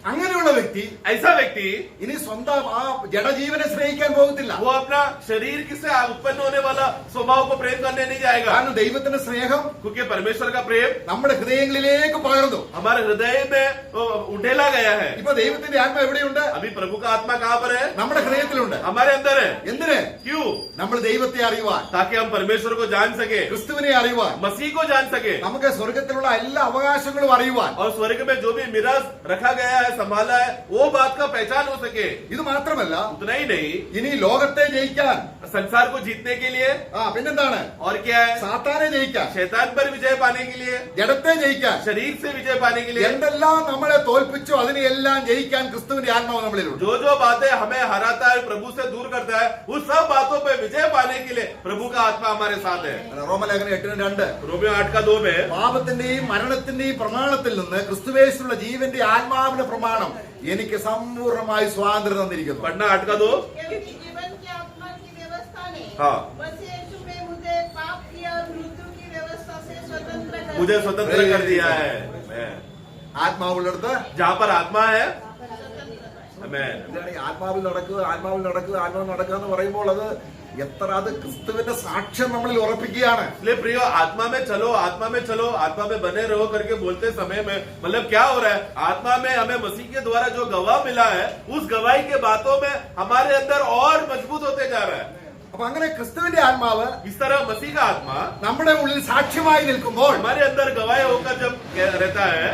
A: അങ്ങനെയുള്ള വ്യക്തി
B: ऐसा व्यक्ति
A: ഇനി സ്വന്തം ആ ജഡജീവനെ സ്നേഹിക്കാൻ പോകത്തില്ല.
B: वो अपना शरीर से उत्पन्न होने वाला स्वभाव को प्रेम करने नहीं जाएगा,
A: കാരണം ദൈവത്തിന്റെ സ്നേഹം
B: क्योंकि परमेश्वर का प्रेम
A: നമ്മുടെ ഹൃദയങ്ങളിലേക്ക് പകർന്നു.
B: हमारे हृदय में उठेला गया है।
A: ഇപ്പൊ ദൈവത്തിന്റെ ആത്മ എവിടെയുണ്ട്?
B: अभी प्रभु का आत्मा कहाँ पर है?
A: നമ്മുടെ ഹൃദയത്തിലുണ്ട്.
B: हमारे अंदर है।
A: എന്തിന്?
B: क्यों?
A: നമ്മൾ ദൈവത്തെ അറിയുവാൻ,
B: ताकि हम परमेश्वर को जान सके,
A: ക്രിസ്തുവിനെ അറിയുവാൻ,
B: मसीह को जान सके,
A: നമുക്ക് സ്വർഗത്തിലുള്ള എല്ലാ അവകാശങ്ങളും അറിയുവാൻ.
B: और स्वर्ग में जो भी मिराज रखा गया है, संभाला है, वो बात का पहचान हो सके।
A: ഇത് മാത്രമല്ല,
B: उतना ही नहीं,
A: ഇനി ലോകത്തെ ജയിക്കാൻ,
B: संसार को जीतने के लिए
A: പിന്നെന്താണ്?
B: और क्या है?
A: സാത്താനെ ജയിക്കാൻ,
B: शैतान पर विजय पाने के लिए,
A: ജഡത്തെ ജയിക്കാൻ,
B: शरीर से विजय पाने के लिए,
A: എന്തെല്ലാം നമ്മളെ തോൽപ്പിച്ചോ അതിനെയെല്ലാം ജയിക്കാൻ ക്രിസ്തുവിന്റെ ആത്മാവ് നമ്മളിലുണ്ട്.
B: जो जो बातें हमें हराता है, प्रभु से दूर करता है, उस सब बातों पे विजय पाने के लिए प्रभु का आत्मा हमारे साथ है।
A: റോമലേഖനം 8:2
B: रोमियो 8:2 में
A: പാപത്തിന്റെയും മരണത്തിന്റെയും പ്രമാണത്തിൽ നിന്ന് ക്രിസ്തുവേശുള്ള ജീവന്റെ ആത്മാവിന്റെ പ്രമാണം എനിക്ക് സമ്പൂർണ്ണമായി സ്വാതന്ത്ര്യം തന്നിരിക്കുന്നു.
B: पढ़ना 8:2।
D: क्योंकि जीवन की आत्मा की व्यवस्था ने
B: हाँ।
D: मसीह यीशु में मुझे पाप की और मृत्यु की व्यवस्था से स्वतंत्र कर
B: मुझे
D: दिया।
B: स्वतंत्र कर दिया है।
A: ആത്മാവുള്ളിടത്ത്
B: जहाँ पर आत्मा है, आमेन।
A: എന്താണ് ഈ ആത്മാവിൽ നടക്കുക, ആത്മാവിൽ നടക്കുക, ആത്മാവിൽ നടക്കുക എന്ന് പറയുമ്പോൾ അത് എത്ര, അത് ക്രിസ്തുവിന്റെ സാക്ഷ്യം നമ്മളിൽ ഉറപ്പിക്കുകയാണ്.
B: इसलिए प्रियो, आत्मा में चलो, आत्मा में चलो, आत्मा में बने रहो करके बोलते समय में मतलब क्या हो रहा है? आत्मा में हमें मसीह के द्वारा जो गवाह मिला है, उस गवाही के बातों में हमारे अंदर और मजबूत होते जा रहा है।
A: അപ്പൊ അങ്ങനെ ക്രിസ്തുവിന്റെ ആത്മാവ്
B: इस तरह मसीह का आत्मा
A: നമ്മുടെ ഉള്ളിൽ സാക്ഷ്യമായി നിൽക്കുമ്പോൾ
B: हमारे अंदर गवाह होकर जब रहता है,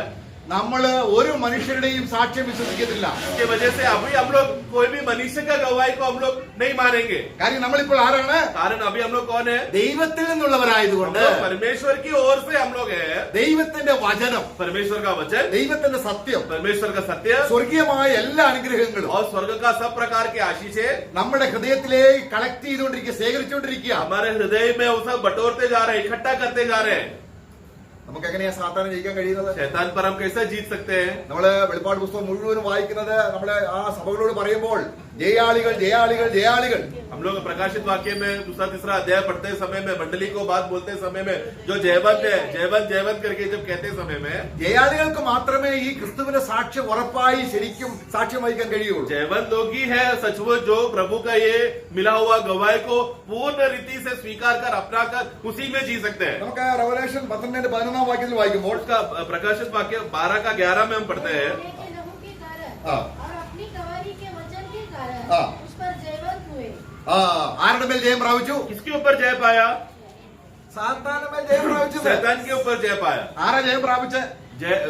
A: നമ്മൾ ഒരു മനുഷ്യരുടെയും സാക്ഷ്യം വിശ്വസിക്കത്തില്ല.
B: इसके वजह से अभी हम लोग कोई भी मनुष्य का गवाही को हम लोग नहीं मानेंगे।
A: കാര്യം നമ്മളിപ്പോൾ ആരാണ്?
B: कारण अभी हम लोग कौन है?
A: ദൈവത്തിൽ
B: हम
A: നിന്നുള്ളവരായതുകൊണ്ട്
B: लोग परमेश्वर की ओर से हम लोग है।
A: ദൈവത്തിന്റെ വചനം,
B: परमेश्वर का वचन,
A: ദൈവത്തിന്റെ സത്യം,
B: परमेश्वर का सत्य
A: സ്വർഗീയമായ എല്ലാ അനുഗ്രഹങ്ങളും
B: और स्वर्ग का सब प्रकार के आशीषें
A: നമ്മുടെ ഹൃദയത്തിലേക്ക് കളക്ട് ചെയ്തുകൊണ്ടിരിക്കുക, ശേഖരിച്ചുകൊണ്ടിരിക്കുക.
B: हमारे हृदय में वो सब बटोरते जा रहे हैं, इकट्ठा करते जा रहे हैं।
A: നമുക്ക് എങ്ങനെയാ സാത്താനെ ജയിക്കാൻ കഴിയുന്നത്?
B: शैतान पर हम कैसे जीत सकते हैं?
A: നമ്മള് വെളിപ്പാട് പുസ്തകം മുഴുവനും വായിക്കുന്നത് നമ്മളെ ആ സഭകളോട് പറയുമ്പോൾ ജയാളികൾ ജയാളികൾ ജയാളികൾ.
B: हम लोग प्रकाशित वाक्य में दूसरा तीसरा अध्याय पढ़ते समय में, मंडली को बात बोलते समय में जो जयवंत है, जयवंत जयवंत करके जब कहते समय में,
A: ജയാളികൾക്ക് മാത്രമേ ഈ ക്രിസ്തുവിന്റെ സാക്ഷ്യം ഉറപ്പായി ശരിക്കും സാക്ഷ്യം വഹിക്കാൻ കഴിയുള്ളൂ.
B: जयवंत लोग ही है सचमुच जो प्रभु का ये मिला हुआ गवाही को पूर्ण रीति से स्वीकार कर अपना कर उसी में जी सकते हैं।
A: നമുക്ക് റെവലേഷൻ 12:11 വാക്യത്തിൽ വായിക്കുമ്പോൾ
B: उसका प्रकाशित वाक्य 12:11 में हम पढ़ते हैं।
E: के लहू के कारण
A: हाँ।
E: और अपनी गवाही के वचन के कारण
A: हाँ।
E: उस पर जयवंत हुए।
A: ആരുടെ മേൽ ജയം പ്രാപിച്ചു?
B: किसके ऊपर जय पाया?
A: സാത്താന്റെ മേൽ ജയം പ്രാപിച്ചു.
B: शैतान के ऊपर जय पाया।
A: ആരാ ജയം പ്രാപിച്ച?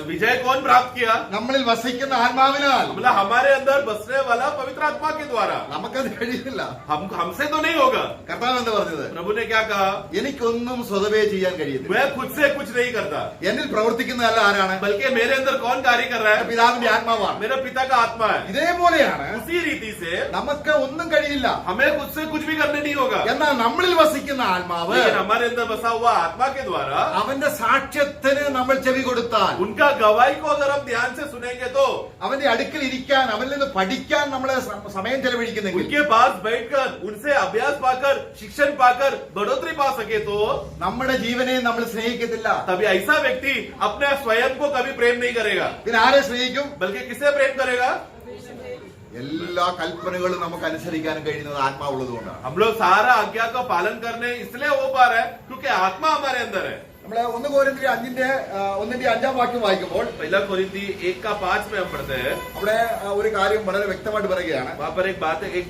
B: विजय कौन प्राप्त किया?
A: നമ്മളിൽ വസിക്കുന്ന ആത്മാവിനാൽ.
B: मतलब हमारे अंदर बसने वाला पवित्र आत्मा के द्वारा।
A: നമുക്കത് കഴിയില്ല.
B: हमसे तो नहीं होगा।
A: കർത്താവ് എന്താ പറഞ്ഞത്?
B: प्रभु ने क्या कहा?
A: എനിക്കൊന്നും സ്വതവേ ചെയ്യാൻ കഴിയുന്നില്ല.
B: मैं खुद से कुछ नहीं करता,
A: എന്നിൽ പ്രവർത്തിക്കുന്നതല്ല ആരാണ്?
B: बल्कि मेरे अंदर कौन कार्य कर रहा है?
A: പിതാവിന്റെ ആത്മാവാണ്.
B: मेरा पिता का आत्मा है।
A: ഇതേപോലെയാണ്
B: उसी रीति से
A: നമുക്ക് ഒന്നും കഴിയില്ല.
B: हमें खुद से कुछ भी करने नहीं होगा,
A: എന്നാൽ നമ്മളിൽ വസിക്കുന്ന ആത്മാവ്,
B: लेकिन हमारे अंदर बसा हुआ आत्मा के द्वारा
A: അവന്റെ സാക്ഷ്യത്തിന് നമ്മൾ ചെവി കൊടുത്താൽ,
B: उनका गवाही को अगर हम ध्यान से सुनेंगे तो,
A: അവന്റെ അടുക്കൽ ഇരിക്കാൻ, അവനിൽ നിന്ന് പഠിക്കാൻ നമ്മളെ സമയം ചെലവഴിക്കുന്നെങ്കിൽ,
B: उनके पास बैठकर उनसे अभ्यास पाकर शिक्षण पाकर बढ़ोतरी पा सके तो
A: നമ്മുടെ ജീവനെ നമ്മൾ സ്നേഹിക്കത്തില്ല.
B: तभी ऐसा व्यक्ति अपने स्वयं को कभी प्रेम नहीं करेगा,
A: പിന്നെ ആരെ സ്നേഹിക്കും?
B: बल्कि किसे प्रेम करेगा?
A: എല്ലാ കൽപ്പനകളും നമുക്ക് അനുസരിക്കാൻ കഴിയുന്നത് ആത്മാവുള്ളത് കൊണ്ടാണ്.
B: हम लोग सारा आज्ञा का पालन करने इसलिए हो पा रहे हैं क्योंकि आत्मा हमारे अंदर है।
A: നമ്മള് 1 കൊരിന്ത്യർ 5:5 വാക്യം വായിക്കുമ്പോൾ
B: पहला कोरिन्थी 1:5 में हम पढ़ते हैं।
A: അവിടെ ഒരു കാര്യം വളരെ വ്യക്തമായിട്ട് പറയുകയാണ്.
B: वहाँ पर एक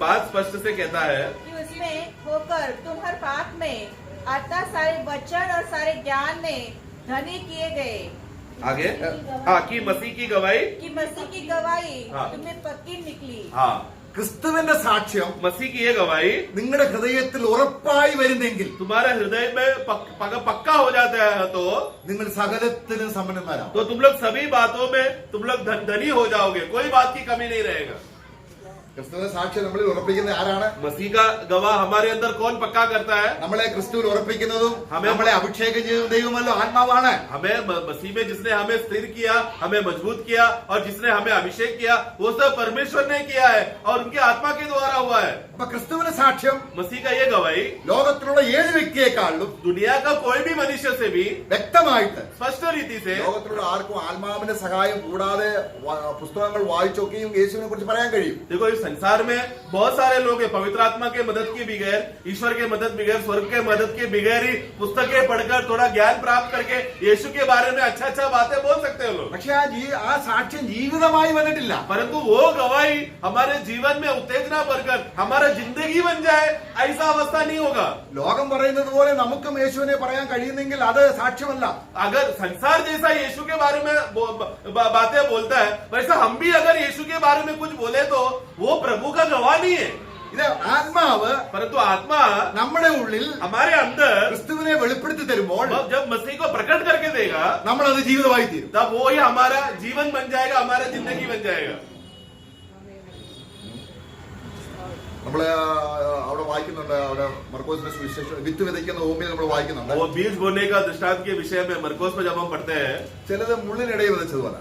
B: बात स्पष्ट से कहता है
C: कि उसमें होकर तुम हर बात में अर्थात सारे वचन और सारे ज्ञान में धनी किए गए,
B: आगे हाँ कि मसीह की गवाही,
C: कि मसीह की गवाही
B: हाँ।
C: तुम्हें पक्की निकली।
B: हाँ
A: ക്രിസ്തുവിന്റെ സാക്ഷ്യം
B: मसीह की ये गवाही
A: നിങ്ങളുടെ ഹൃദയത്തിൽ ഉറപ്പായി വരുന്നെങ്കിൽ
B: तुम्हारे हृदय में पक्का हो जाता है तो
A: നിങ്ങൾ സകലത്തിനും സമ്പന്നന്മാരാകും.
B: तो तुम लोग सभी बातों में तुम लोग धनी हो जाओगे, कोई बात की कमी नहीं रहेगा।
A: ക്രിസ്തുവിന്റെ സാക്ഷ്യം നമ്മളിൽ ഉറപ്പിക്കുന്നത് ആരാണ്?
B: मसीह का गवाह हमारे अंदर कौन पक्का करता है?
A: നമ്മളെ ക്രിസ്തുവിൽ ഉറപ്പിക്കുന്നതും
B: हमें-
A: നമ്മളെ അഭിഷേകം ചെയ്യുന്ന ദൈവമല്ലോ ആത്മാവാണ്.
B: हमें मसीह में जिसने हमें स्थिर किया, हमें मजबूत किया और जिसने हमें अभिषेक किया, वो सब परमेश्वर ने किया है और उनके आत्मा के द्वारा हुआ है।
A: അപ്പൊ ക്രിസ്തുവിന്റെ സാക്ഷ്യം
B: मसीह का ये गवाही
A: ലോകത്തിലുള്ള ഏത് വ്യക്തിയെക്കാളും
B: दुनिया का कोई भी मनुष्य से भी
A: വ്യക്തമായിട്ട്
B: स्पष्ट रीति से
A: ലോകത്തിലുള്ള ആർക്കും ആത്മാവിന്റെ സഹായം കൂടാതെ പുസ്തകങ്ങൾ വായിച്ചൊക്കെയും യേശുവിനെ കുറിച്ച് പറയാൻ കഴിയും.
B: देखो इस संसार में बहुत सारे लोग हैं, पवित्र आत्मा के मदद के बगैर, ईश्वर के मदद बगैर, स्वर्ग के मदद के बगैर ही पुस्तकें पढ़कर थोड़ा ज्ञान प्राप्त करके यीशु के बारे में अच्छा बातें बोल सकते हैं लोग,
A: പക്ഷെ ആ സാക്ഷ്യം ജീവിതമായി വന്നിട്ടില്ല.
B: परंतु वो गवाही हमारे जीवन में उत्तेजना भरकर हमारा जिंदगी बन जाए, ऐसा अवस्था नहीं होगा.
A: ലോകം പറയുന്നത് പോലെ നമുക്കും യേശുവിനെ പറയാൻ കഴിയുന്നെങ്കിൽ അത് സാക്ഷ്യമല്ല.
B: अगर संसार जैसा यीशु के बारे में बातें बोलता है, वैसा हम भी अगर यीशु के बारे में कुछ बोले तो वो प्रभु का गवाह नहीं है.
A: ഇത് ആത്മാവ്
B: परंतु आत्मा
A: നമ്മുടെ ഉള്ളിൽ
B: हमारे अंदर
A: ക്രിസ്തുവിനെ വെളിപ്പെടുത്തി തരുമ്പോൾ
B: जब मसीह को प्रकट करके देगा,
A: നമ്മൾ അത് ജീവിതമായി തീരും.
B: तब वो ही हमारा जीवन बन जाएगा, हमारा जिंदगी बन जाएगा.
A: നമ്മള് അവിടെ വായിക്കുന്നുണ്ട്, അവിടെ മർക്കോസിന്റെ സുവിശേഷം വിത്ത് വിതയ്ക്കുന്ന ഭൂമിയിൽ നമ്മൾ വായിക്കുന്നുണ്ട്.
B: वो बीज बोने का दृष्टांत के विषय में मरकोस में जब हम पढ़ते हैं,
A: ചിലത് മുള്ളിനിടയിൽ വിതച്ചതുപോലെ.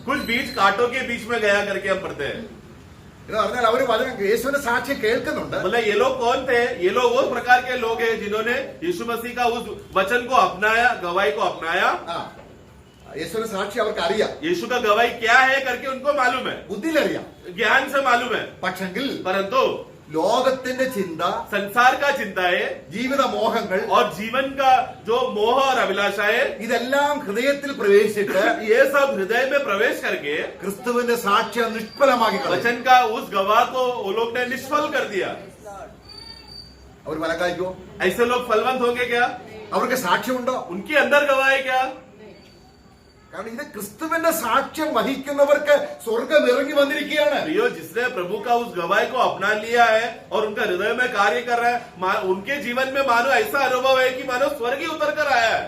B: कुछ बीज कांटों के बीच में गया करके हम पढ़ते हैं.
A: എന്ന് പറഞ്ഞാൽ അവര് വചനം യേശുവിന്റെ സാക്ഷ്യം കേൾക്കുന്നുണ്ട്.
B: मतलब ये लोग कौन थे? ये लोग उस प्रकार के लोग हैं जिन्होंने यीशु मसीह का उस वचन को अपनाया, गवाही को अपनाया.
A: ആ യേശുവിന്റെ സാക്ഷി അവർക്ക് അറിയാം,
B: यीशु का गवाही क्या है करके उनको मालूम है,
A: ബുദ്ധിയിലറിയാം.
B: ज्ञान से मालूम है.
A: പക്ഷെങ്കിൽ
B: परंतु
A: ലോകത്തിന്റെ ചിന്ത,
B: संसार का चिंताएं
A: ജീവിത മോഹങ്ങൾ,
B: और जीवन का जो मोह और अभिलाषाएं,
A: ഇതെല്ലാം ഹൃദയത്തിൽ പ്രവേശിച്ചിട്ട്
B: ये सब हृदय में प्रवेश करके
A: ക്രിസ്തുവിന്റെ സാക്ഷ്യം നിഷ്ഫലമാക്കി കളയും.
B: वचन का उस गवाह को वो लोग ने निष्फल कर दिया.
A: അവർ മനക്കായിക്കോ?
B: ऐसे लोग फलवंत होंगे क्या?
A: അവർക്ക് സാക്ഷ്യമുണ്ടോ?
B: उनके अंदर गवाह है क्या?
A: കാരണം ഇത് ക്രിസ്തുവിന്റെ സാക്ഷ്യം വഹിക്കുന്നവർക്ക് സ്വർഗം ഇറങ്ങി വന്നിരിക്കുകയാണ്.
B: प्रियो, जिसने प्रभु का उस गवाही को अपना लिया है और उनका हृदय में कार्य कर रहा है, उनके जीवन में मानो ऐसा अनुभव है कि मानो स्वर्ग ही उतर कर आया है.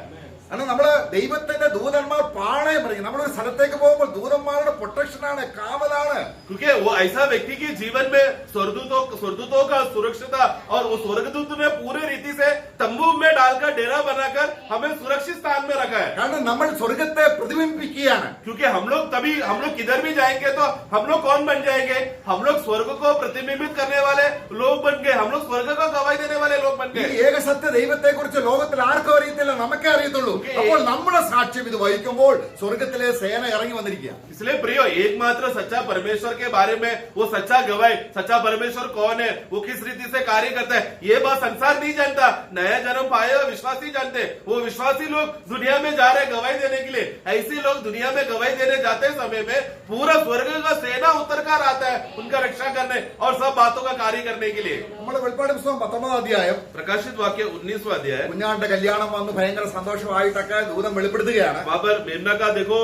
A: കാരണം നമ്മള് ദൈവത്തിന്റെ ദൂതന്മാർ പാളയം പറയും. നമ്മളൊരു സ്ഥലത്തേക്ക് പോകുമ്പോൾ ദൂതന്മാരുടെ പ്രൊട്ടക്ഷനാണ്, കാവലാണ്.
B: क्योंकि वो ऐसा व्यक्ति के जीवन में स्वर्गदूतों का सुरक्षिता और वो स्वर्गदूत ने पूरे रीति से तंबू में डालकर डेरा बनाकर हमें सुरक्षित स्थान में रखा है.
A: കാരണം നമ്മൾ സ്വർഗത്തെ പ്രതിബിംബിക്കുകയാണ്.
B: क्योंकि हम लोग किधर भी जाएंगे तो हम लोग कौन बन जाएंगे? हम लोग स्वर्ग को प्रतिबिंबित करने वाले लोग बन गए, हम लोग स्वर्ग को गवाही देने वाले लोग बन
A: ഈ
B: गए.
A: ഏകസത്യ ദൈവത്തെ കുറിച്ച് ലോകത്തിൽ ആർക്കും അറിയത്തില്ല, നമുക്കേ അറിയത്തുള്ളൂ. അപ്പോൾ നമ്മുടെ സാക്ഷ്യം ഇത് വഹിക്കുമ്പോൾ സ്വർഗത്തിലെ സേന ഇറങ്ങി വന്നിരിക്കുക.
B: इसलिए प्रियो, एकमात्र सच्चा परमेश्वर के बारे में वो सच्चा गवाही, सच्चा परमेश्वर कौन है, वो किस रीति से कार्य करता है, ये बात संसार नहीं जानता. नया जन्म पाए हुए विश्वासी जानते. वो विश्वासी लोग दुनिया में जा रहे गवाही देने के लिए. ऐसे लोग दुनिया में गवाही देने जाते समय में पूरा स्वर्ग का सेना उतर कर आता है उनका रक्षा करने और सब बातों का कार्य करने के लिए.
A: നമ്മുടെ വെളിപ്പാട് പുസ്തകം 19 അധ്യായം
B: प्रकाशित वाक्य 19वां अध्याय.
A: കുഞ്ഞാന്റെ കല്യാണം വന്ന് ഭയങ്കര സന്തോഷമായിട്ടൊക്കെ ദൂതം വെളിപ്പെടുത്തുകയാണ്.
B: वहां पर मेमना का देखो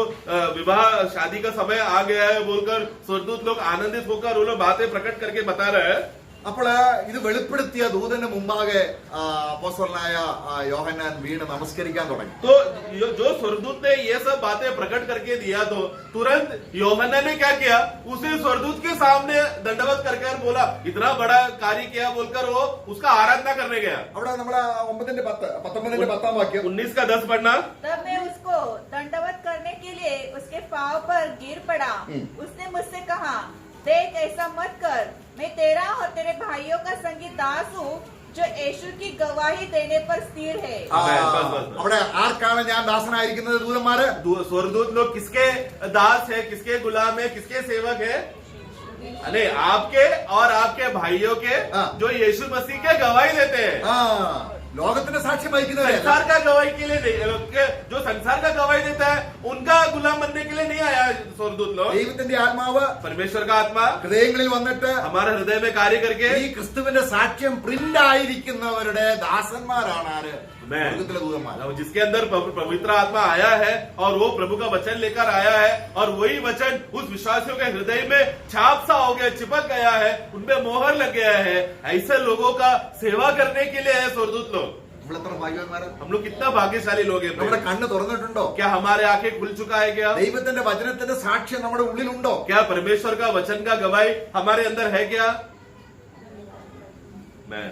B: विवाह शादी का समय आ गया है बोलकर स्वर्गदूत लोग आनंदित होकर वो लोग बातें प्रकट करके बता रहे हैं.
A: അപ്പോൾ ഇത് വെളിപ്പെടുത്തിയ ദൂതന് മുമ്പാകെ അപ്പോസ്തലനായ യോഹന്നാൻ വീണ് നമസ്കരിക്കാൻ തുടങ്ങി.
B: तो जो स्वर्गदूत ने ये सब बातें प्रकट करके दिया तो तुरंत യോഹന്നാൻ ने क्या किया? उसे स्वर्गदूत के सामने दंडवत करके बोला, इतना बड़ा कार्य किया बोलकर वो उसका आराधना करने गया.
A: അവിടെ നമ്മളെ 19:10 വാക്യം
B: 19 का 10 पढ़ना.
C: तब मैं उसको दंडवत करने के लिए उसके पांव पर गिर पड़ा. उसने मुझसे कहा, देख ऐसा मत कर, मैं तेरा और तेरे भाइयों का संगी दास हूँ जो यीशु की गवाही देने पर स्थिर है.
A: അവിടെ ആർക്കാണ് ഞാൻ ദാസനായിരിക്കുന്നത്? ദൂതന്മാര്.
B: स्वर्गदूत लोग किसके दास है, किसके गुलाम है, किसके सेवक है? अरे आपके और आपके भाइयों के जो यीशु मसीह के गवाही देते हैं.
A: ലോകത്തിന്റെ സാക്ഷ്യം വഹിക്കുന്നവരല്ല.
B: संसार का गवाही के लिए नहीं, जो संसार का गवाही देता है उनका गुलाम बनने के लिए नहीं आया स्वर्गदूत लोग.
A: ദൈവത്തിന്റെ ആത്മാവ്
B: परमेश्वर का आत्मा
A: ഹൃദയങ്ങളിൽ വന്നിട്ട്
B: हमारे हृदय में कार्य करके
A: ഈ ക്രിസ്തുവിന്റെ സാക്ഷ്യം പ്രിന്റ് ആയിരിക്കുന്നവരുടെ ദാസന്മാരാണ് ആര്? സ്വർഗ്ഗത്തിലെ ദൂതന്മാർ.
B: जिसके अंदर पवित्र आत्मा आया है और वो प्रभु का वचन लेकर आया है और वही वचन उस विश्वासियों के हृदय में छाप सा हो गया, चिपक गया है, उनमें मोहर लग गया है. ऐसे लोगों का सेवा करने के लिए है स्वर्गदूत लोग.
A: നമ്മളെത്ര ഭാഗ്യവാന്മാരാ.
B: हम लोग कितना भाग्यशाली लोग हैं.
A: നമ്മുടെ കണ്ണ് തുറന്നിട്ടുണ്ടോ?
B: क्या हमारे आंखें खुल चुका है? क्या
A: ദൈവത്തിന്റെ വചനത്തിന്റെ സാക്ഷ്യം നമ്മുടെ ഉള്ളിലുണ്ടോ?
B: क्या परमेश्वर का वचन का गवाही हमारे अंदर है? क्या मैं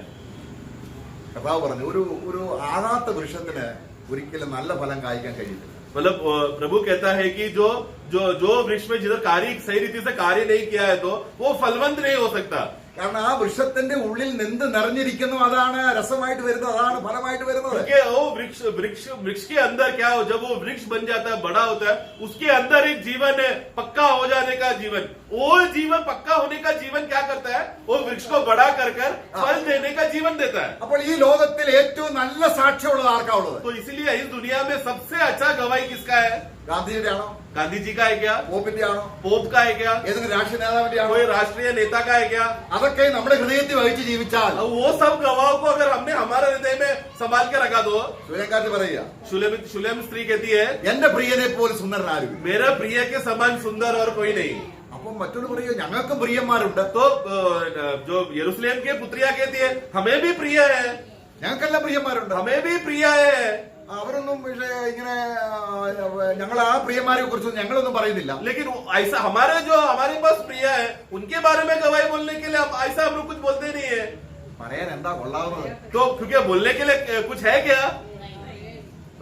A: കർത്താവ് പറഞ്ഞു, ഒരു ആകാത്ത വൃക്ഷത്തിന് ഒരിക്കലും നല്ല ഫലം കായ്ക്കാൻ കഴിയില്ല.
B: मतलब प्रभु कहता है कि जो वृक्ष में जिधर कार्य सही रीति से कार्य नहीं किया है तो वो फलवंत नहीं हो सकता.
A: കാരണം ആ വൃക്ഷത്തിന്റെ ഉള്ളിൽ എന്ത് നിറഞ്ഞിരിക്കുന്നു അതാണ് രസമായിട്ട് വരുന്നത്, അതാണ് ഫലമായിട്ട് വരുന്നത്.
B: क्योंकि वो वृक्ष के अंदर क्या हो, जब वो वृक्ष बन जाता है, बड़ा होता है, उसके अंदर एक जीवन है, पक्का हो जाने का जीवन. वो जीवन पक्का होने का जीवन क्या करता है? वो वृक्ष को बड़ा कर फल देने का जीवन देता है।
A: അപ്പോൾ ഈ ലോകത്തിൽ ഏറ്റവും നല്ല സാക്ഷ്യമുള്ളത് ആർക്കാ ഉള്ളത്?
B: तो इसलिए इस दुनिया में सबसे अच्छा गवाही किसका है?
A: ഗാന്ധിജിയുടെ ആണോ?
B: गांधी जी का है क्या?
A: പോപ്പിന്റെ ആണോ?
B: पोप का है क्या?
A: ഏതെങ്കിലും രാഷ്ട്രീയ നേതാവിന്റെ ആണോ?
B: कोई राष्ट्रीय नेता का है क्या?
A: അതൊക്കെ നമ്മുടെ ഹൃദയത്തിൽ വഹിച്ച് ജീവിച്ചാൽ
B: अब वो सब गवाहों को अगर हमने हमारे हृदय में संभाल के रखा दो,
A: സൂര്യക്കാറ്റ് പറയുക,
B: शुलेम स्त्री कहती है,
A: എന്റെ പ്രിയനെ പോലെ സുന്ദരൻ ആരും.
B: मेरा प्रिय के समान सुंदर और कोई नहीं।
A: അപ്പം മറ്റൊരു പറയുക, ഞങ്ങൾക്കും പ്രിയന്മാരുണ്ട്,
B: तो जो यरूशलेम की पुत्रिया कहती है, हमें भी प्रिय है,
A: ഞങ്ങൾക്കെല്ലാം പ്രിയന്മാരുണ്ട്.
B: हमें भी प्रिय है।
A: അവരൊന്നും പക്ഷേ ഇങ്ങനെ ഞങ്ങൾ ആ പ്രിയന്മാരെ കുറിച്ച് ഞങ്ങളൊന്നും പറയുന്നില്ല.
B: लेकिन ऐसा हमारे पास प्रिय है, उनके बारे में गवाही बोलने के लिए ऐसा हम लोग कुछ बोलते नहीं है।
A: പറയാൻ എന്താ കൊള്ളാവുന്നത്?
B: तो क्योंकि बोलने के लिए कुछ है क्या?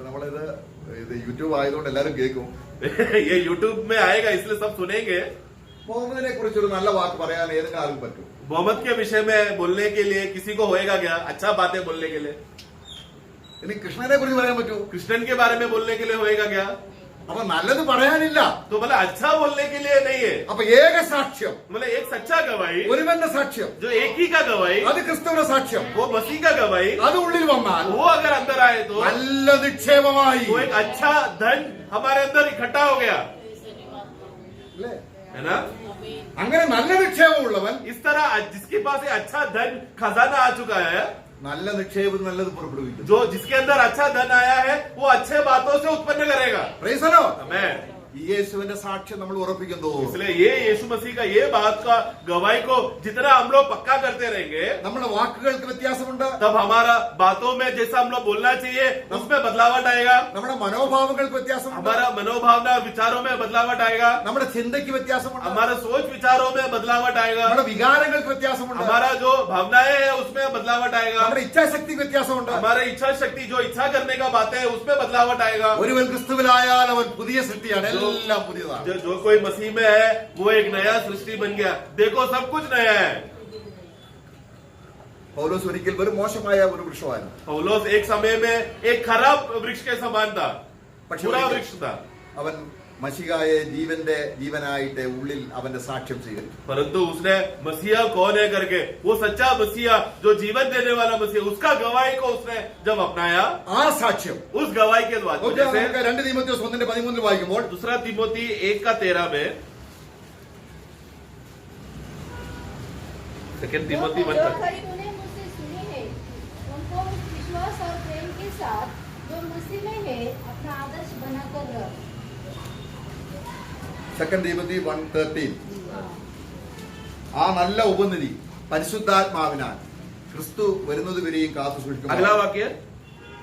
A: നമ്മളിത് യൂട്യൂബ് ആയതുകൊണ്ട് എല്ലാരും കേൾക്കും.
B: ये यूट्यूब में आएगा इसलिए सब सुनेंगे।
A: മുഹമ്മദിനെ കുറിച്ച് ഒരു നല്ല വാക്ക് പറയാൻ ഏതെങ്കിലും ആർക്കും പറ്റും?
B: मोहम्मद के विषय में बोलने के लिए किसी को होएगा क्या अच्छा बातें बोलने के लिए?
A: ഇനി കൃഷ്ണനെ കുറിച്ച് പറയാൻ പറ്റൂ?
B: कृष्णन के बारे में बोलने के लिए होएगा क्या?
A: അപ്പൊ നല്ലത് പറയാനില്ല.
B: तो मतलब अच्छा बोलने के लिए नहीं है।
A: അപ്പൊ ഏക സാക്ഷ്യം,
B: मतलब एक सच्चा गवाही,
A: ഒരുവന്റെ സാക്ഷ്യം,
B: जो एक ही का गवाही,
A: അത് ക്രിസ്തുവിന്റെ സാക്ഷ്യം.
B: वो मसीह का गवाही,
A: അത് ഉള്ളിൽ വന്നാൽ
B: वो अगर अंदर आए तो
A: നല്ല നിക്ഷേപമായി,
B: वो एक अच्छा धन हमारे अंदर इकट्ठा हो गया,
A: അല്ലേ?
B: है ना?
A: അങ്ങനെ നല്ല നിക്ഷേപമുള്ളവൻ,
B: इस तरह जिसके पास एक अच्छा धन खजाना आ चुका है,
A: നല്ല നിക്ഷേപം നല്ലത് പുറപ്പെടുവിക്കും.
B: जो जिसके अंदर अच्छा धन आया है, वो अच्छे बातों से उत्पन्न करेगा।
A: Praise the Lord.
B: आमेन।
A: ഈ യേശുവിന്റെ സാക്ഷ്യം നമ്മൾ ഉറപ്പിക്കുന്നു.
B: इसलिए ये यीशु मसीह का ये बात का गवाही को जितना हम लोग पक्का करते रहेंगे,
A: നമ്മുടെ വാക്കുകൾക്ക് വ്യത്യാസമുണ്ട്,
B: तब हमारा बातों में जैसा हम लोग बोलना चाहिए उसमें बदलावट आएगा,
A: നമ്മുടെ മനോഭാവങ്ങൾക്ക് വ്യത്യാസമുണ്ട്,
B: हमारा मनोभावना विचारों में बदलावट आएगा,
A: നമ്മുടെ ചിന്തയ്ക്ക് വ്യത്യാസമുണ്ട്,
B: हमारा सोच विचारों में बदलावट आएगा,
A: നമ്മുടെ വികാരങ്ങൾക്ക് വ്യത്യാസമുണ്ട്,
B: हमारा जो भावनाएं है उसमें बदलावट आएगा,
A: നമ്മുടെ ഇച്ഛാശക്തിക്ക് വ്യത്യാസമുണ്ട്.
B: हमारा इच्छा शक्ति जो इच्छा करने का बात है उसमें बदलावट आएगा।
A: ഒരുവൻ ക്രിസ്തുവിലായാൽ അവൻ പുതിയ സൃഷ്ടിയാണ്, എല്ലാം പുതിയതാണ്.
B: जो कोई मसीह में है वो एक नया सृष्टि बन गया, देखो सब कुछ नया है।
A: പൗലോസ് ഒരിക്കൽ ഒരു മോശമായ ഒരു വൃക്ഷമായിരുന്നു.
B: पौलुस एक समय में एक खराब वृक्ष के समान था,
A: പക്ഷേ
B: बुरा
A: ഒരിക്കൽ
B: वृक्ष था,
A: അവൻ മശിഹായെ ജീവനായിട്ട് ഉള്ളിൽ അവന്റെ സാക്ഷ്യം സ്വീകരിച്ചു.
B: परंतु उसने मसीहा कौन है करके वो सच्चा मसीहा जो जीवन देने वाला मसीहा उसका गवाही को उसने जब अपनाया,
A: ആ സാക്ഷ്യം
B: उस गवाही के द्वारा
A: നമുക്ക്
B: जैसे
A: 2 തീമോഥെയോസ് 1:13 വായിക്കുമ്പോൾ,
B: दूसरा तिमोथी 1:13 में, सेकंड तिमोथी
E: जो
B: 1:13,
E: खरी तूने मुझसे सुनी है उनको विश्वास और प्रेम के साथ जो मसीह में है अपना आदर्श बनाकर रख।
A: 2 തീമോത്തി 1:13. ആ നല്ല ഉപനിധി പരിശുദ്ധാത്മാവിനാൽ ക്രിസ്തു വരുന്നത് വരെയും കാത്തു സൂക്ഷിക്കും.
B: अगला वाक्य,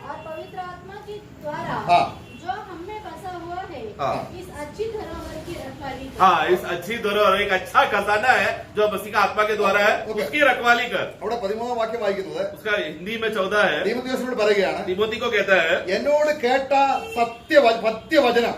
E: और पवित्र आत्मा के द्वारा
A: हाँ।
E: जो हम में बसा हुआ है
B: हाँ।
E: इस अच्छी धरोहर की रखवाली कर।
B: हाँ इस अच्छी धरोहर एक अच्छा खजाना है जो मसीह का आत्मा के द्वारा है,
A: ओके।
B: उसकी रखवाली कर।
A: അവിടെ 13 വാക്യം വായിക്കുന്നത്
B: उसका हिंदी में 14 है,
A: തീമോഥെയോസിനോട് പറയുകയാണ്,
B: तिमोथी को कहता है,
A: എന്നോട് കേട്ട സത്യവചനം,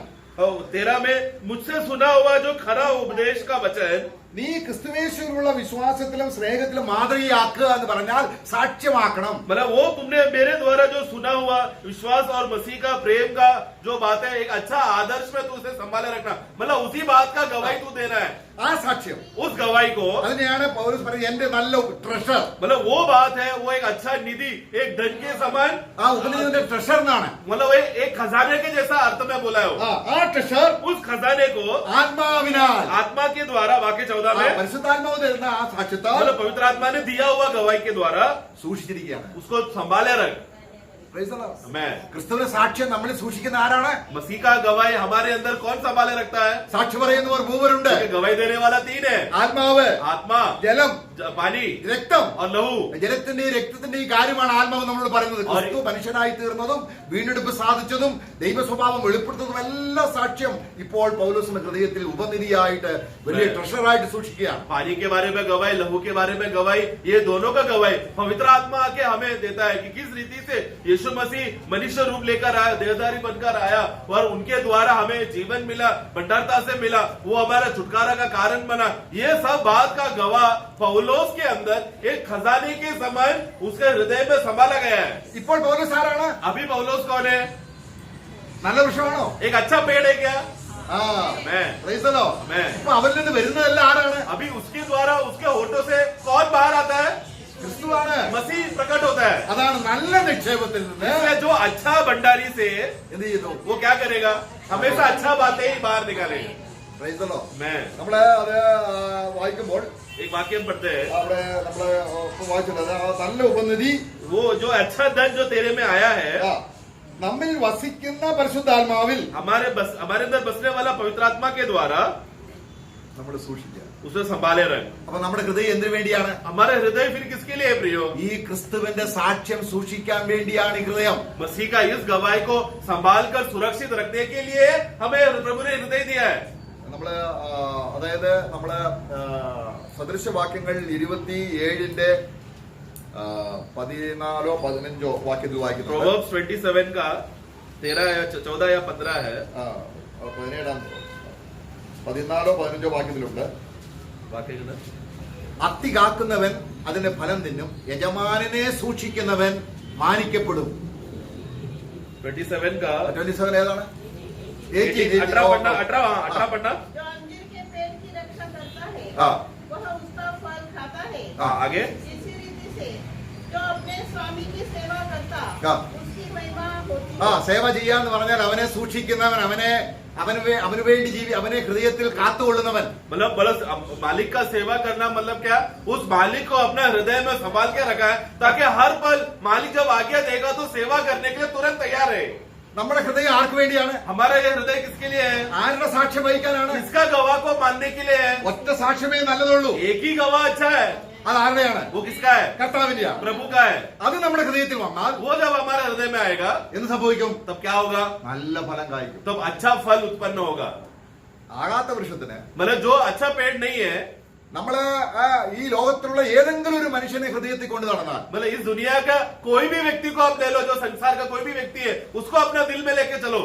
B: 13 में मुझसे सुना हुआ जो खरा उपदेश का वचन,
A: നീ ക്രിസ്തുവേശുവിലുള്ള വിശ്വാസത്തിലും സ്നേഹത്തിലും മാതൃകയാക്കുക എന്ന് പറഞ്ഞാൽ സാക്ഷ്യമാക്കണം.
B: मतलब वो तुमने मेरे द्वारा जो सुना हुआ विश्वास और मसीह का प्रेम का जो बात है, एक अच्छा आदर्श में तू उसे संभाले रखना, मतलब उसी बात का गवाही तू देना है।
A: ആ സാക്ഷ്യം,
B: उस गवाही को,
A: അതിനെയാണ് പൗലോസ് പറയുന്നത് എന്റെ നല്ല ട്രഷർ.
B: मतलब वो बात है, वो एक अच्छा निधि, एक धन के समान,
A: ആ ഉപനിധിയുടെ ട്രഷർ എന്നാണ്.
B: मतलब एक खजाने के जैसा अर्थ में बोला है वो।
A: ആ ട്രഷർ
B: उस खजाने को
A: ആത്മാവിനാൽ,
B: आत्मा के द्वारा, वाक्य 14 में,
A: പരിശുദ്ധാത്മാവ് തരുന്ന ആ സാക്ഷ്യത്താൽ
B: मतलब पवित्र आत्मा ने दिया हुआ गवाही के द्वारा
A: സൂക്ഷിച്ചിരിക്കുകയാണ്.
B: उसको संभाले रख।
A: Praise the Lord.
B: मैं
A: ക്രിസ്തുവിന്റെ സാക്ഷ്യം നമ്മൾ സൂക്ഷിക്കുന്ന ആരാണ്?
B: मसीह का गवाही हमारे अंदर कौन संभाले रखता है?
A: സാക്ഷി പറയുന്നവർ മൂവരുണ്ട്,
B: क्योंकि गवाही देने वाला 3 है,
A: ആത്മാവ്,
B: आत्मा,
A: ജലം,
B: पानी
A: രക്തം.
B: और लहू।
A: ജലത്തിന്റെയും രക്തത്തിന്റെയും കാര്യമാണ് ആത്മാവ് നമ്മളോട് പറയുന്നത്. ക്രിസ്തു മനുഷ്യനായി തീർന്നതും വീണ്ടെടുപ്പ് സാധിച്ചതും ദൈവ സ്വഭാവം വെളിപ്പെടുത്തുന്നതും എല്ലാ സാക്ഷ്യം ഇപ്പോൾ പൗലോസിന്റെ ഹൃദയത്തിൽ ഉപനിധിയായിട്ട് വലിയ ട്രഷറായിട്ട് സൂക്ഷിക്കുകയാണ്.
B: पानी के बारे में गवाही, लहू के बारे में गवाही, ये दोनों का गवाही पवित्र आत्मा आके हमें देता है कि किस रीति से यीशु मसीह मनुष्य रूप लेकर आया, देहधारी बनकर आया और उनके द्वारा हमें जीवन मिला, भंडारता से मिला, वो हमारा छुटकारा का कारण बना। ये सब बात का गवाह पौलोस के अंदर एक खजाने के समान उसके हृदय में संभाला गया है।
A: ഇപ്പോൾ പൗലോസ് ആരാണ്?
B: अभी पौलोस कौन है?
A: നല്ല വൃക്ഷമാണോ?
B: एक अच्छा पेड़ है क्या? Amen.
A: Praise the Lord.
B: Amen.
A: അപ്പൊ അവരിൽ നിന്ന് വരുന്നതെല്ലാം ആരാണ്?
B: अभी उसके द्वारा उसके होठों से कौन बाहर आता है?
A: ക്രിസ്തുവാണ്.
B: मसीह प्रकट होता है.
A: അതാണ് നല്ല നിക്ഷേപത്തിൽ നിന്ന്
B: इसलिए जो अच्छा भंडारी से
A: എന്ത് ചെയ്തു?
B: वो क्या करेगा? हमेशा अच्छा बातें ही बाहर निकालेगा.
A: Praise the Lord.
B: मैं
A: നമ്മള് അത് വായിക്കുമ്പോൾ
B: एक वाक्य में पढ़ते हैं,
A: അവിടെ നമ്മള് ഇപ്പൊ വായിച്ചിട്ടുണ്ട് ആ നല്ല ഉപനിധി
B: वो जो अच्छा धन जो तेरे में आया है,
A: നമ്മിൽ വസിക്കുന്ന പരിശുദ്ധാത്മാവിൽ
B: हमारे अंदर बसने वाला पवित्र आत्मा के द्वारा
A: നമ്മൾ സൂക്ഷിക്കുക.
B: उसे संभाले रहे.
A: അപ്പൊ നമ്മുടെ ഹൃദയം എന്തിനു വേണ്ടിയാണ്?
B: हमारा हृदय फिर किसके लिए है प्रियो?
A: ഈ ക്രിസ്തുവിന്റെ സാക്ഷ്യം സൂക്ഷിക്കാൻ വേണ്ടിയാണ് ഈ ഹൃദയം.
B: मसीह का इस गवाही को संभाल कर सुरक्षित रखने के लिए हमें प्रभु ने हृदय दिया है.
A: നമ്മള് അതായത് നമ്മള് സദൃശവാക്യങ്ങൾ 27-ന്റെ 14 15 വാക്യത്തിൽ വായിക്കുന്നു.
B: Proverbs 27 का 13 या 14 या 15 है.
A: 14 15 വാക്യത്തിലുണ്ട്.
B: वाक्य किधर?
A: അത്തി കാക്കുന്നവൻ അതിന്റെ ഫലം തിന്നും, യജമാനനെ സൂക്ഷിക്കുന്നവൻ മാനിക്കപ്പെടും.
B: 27 का
A: 27 ഏതാണ്?
B: 18 पढ़ना.
D: जो अंजीर के पेड़ की रक्षा करता है
A: हाँ।
D: वह उसका फल खाता है.
B: हाँ, आगे.
D: इसी रीति से जो अपने स्वामी की सेवा करता
A: हाँ।
D: उसकी महिमा होती
A: ആ
D: है.
A: സേവ ചെയ്യാന്ന് പറഞ്ഞാൽ അവനെ സൂക്ഷിക്കുന്നവൻ, അവന് വേണ്ടി അവനെ ഹൃദയത്തിൽ കാത്തുകൊള്ളുന്നവൻ.
B: मतलब मालिक का सेवा करना मतलब क्या? उस मालिक को अपना हृदय में संभाल के रखा है ताकि हर पल मालिक जब आज्ञा देगा तो सेवा करने के लिए तुरंत तैयार है.
A: നമ്മുടെ ഹൃദയം ആർക്ക് വേണ്ടിയാണ്?
B: हमारा ये हृदय किसके लिए है?
A: ആരുടെ സാക്ഷ്യം വഹിക്കാനാണ്?
B: इसका गवाह को मानने के लिए है.
A: ഒറ്റ സാക്ഷ്യമേ നല്ലതുള്ളൂ.
B: एक ही गवाह अच्छा है.
A: അത് ആരുടെയാണ്?
B: वो किसका है?
A: കർത്താവിന്റെയാണ്.
B: प्रभु का है.
A: അത് നമ്മുടെ ഹൃദയത്തിൽ വന്നാൽ
B: वो जब हमारे हृदय में आएगा
A: എന്ത് സംഭവിക്കും?
B: तब क्या होगा?
A: നല്ല ഫലം കായ്ക്കും.
B: तब अच्छा फल उत्पन्न होगा.
A: ആകാത്ത വൃക്ഷത്തിന്
B: मतलब जो अच्छा पेड़ नहीं है,
A: നമ്മള് ഈ ലോകത്തിലുള്ള ഏതെങ്കിലും ഒരു മനുഷ്യനെ ഹൃദയത്തിൽ കൊണ്ട് നടന്നാൽ
B: मतलब इस दुनिया का कोई भी व्यक्ति को आप ले लो, जो संसार का कोई भी व्यक्ति है उसको अपना दिल में लेके चलो,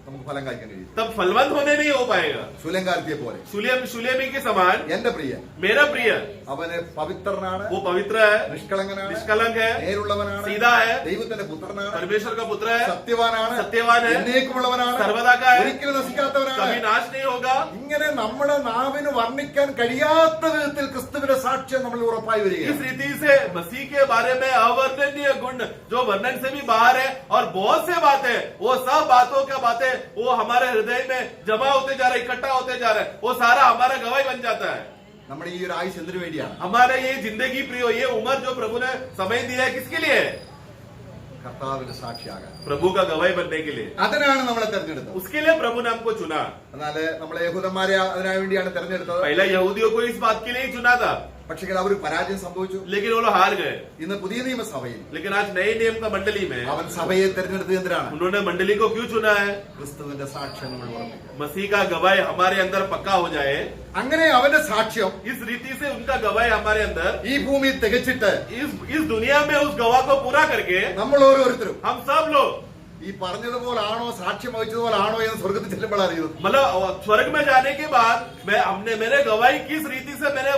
A: നമുക്ക് ഫലം കായ്ക്കാൻ കഴിയും.
B: तब फलवंत होने नहीं हो पाएगा.
A: ശൂലങ്കാരത്തിയെ പോലെ
B: शूलेमी के समान
A: എന്റെ പ്രിയൻ
B: मेरा प्रिय,
A: അവന് പവിത്രനാണ്,
B: वो पवित्र है,
A: നിഷ്കളങ്കനാണ്,
B: निष्कलंक है,
A: നേരുള്ളവനാണ്,
B: सीधा है,
A: ദൈവത്തിന്റെ പുത്രനാണ്,
B: परमेश्वर का पुत्र है,
A: സത്യവാനാണ്,
B: सत्यवान है,
A: എന്നേക്കുമുള്ളവനാണ്,
B: सर्वदा का है,
A: ഒരിക്കലും നശിക്കാത്തവനാണ്.
B: कभी नाश नहीं होगा.
A: ഇങ്ങനെ നമ്മുടെ നാവിന് വർണ്ണിക്കാൻ കഴിയാത്ത വിധത്തിൽ ക്രിസ്തുവിന്റെ സാക്ഷ്യം നമ്മൾ ഉറപ്പായി
B: इस
A: വരികയാണ്.
B: रीति से मसीह के बारे में अवर्णनीय गुण जो वर्णन से भी बाहर है और बहुत से बातें, वो सब बातों की बातें वो हमारे हृदय में जमा होते जा रहे, इकट्ठा होते जा रहे, वो सारा हमारा गवाही बन जाता है.
A: നമ്മുടെ ഈ ഒരു ആയുസ് എന്തിനു വേണ്ടിയാണ്?
B: हमारे ये जिंदगी प्रियो, ये उम्र जो प्रभु ने समय दिया है किसके लिए है?
A: കർത്താവിന്റെ സാക്ഷിയാകാൻ.
B: प्रभु का गवाही बनने के लिए.
A: അതിനാണ് നമ്മളെ തെരഞ്ഞെടുത്തത്.
B: उसके लिए प्रभु ने हमको चुना.
A: എന്നാല് നമ്മളെ യഹൂദന്മാരെ അതിനു വേണ്ടിയാണ് തെരഞ്ഞെടുത്തത്.
B: पहले यहूदियों को इस बात के लिए ही चुना था,
A: പക്ഷേ അവർ പരാജയം സംഭവിച്ചു.
B: लेकिन वो लोग हार गए.
A: ഇന്ന് പുതിയ നിയമസഭയിൽ
B: लेकिन आज नए नियम का मंडली में
A: അവൻ സഭയെ തെരഞ്ഞെടുത്തത് എന്തിനാണ്?
B: उन्होंने मंडली को क्यों चुना है?
A: ക്രിസ്തുവിന്റെ സാക്ഷ്യം നമ്മൾ ഉറപ്പിക്കുക.
B: मसीह का गवाही हमारे अंदर पक्का हो जाए.
A: അങ്ങനെ അവന്റെ സാക്ഷ്യം
B: इस रीति से उनका गवाही हमारे अंदर
A: ഈ ഭൂമിയിൽ തികച്ചിട്ട്
B: इस दुनिया में उस गवाह को पूरा करके
A: നമ്മൾ ഓരോരുത്തരും
B: हम सब लोग
A: ഈ പറഞ്ഞതുപോലാണോ സാക്ഷ്യം വഹിച്ചതുപോലാണോ എന്ന് സ്വർഗത്തിൽ ചെല്ലുമ്പോൾ അറിയുന്നു.
B: मतलब स्वर्ग में जाने के बाद मेरे गवाही किस रीति से मैंने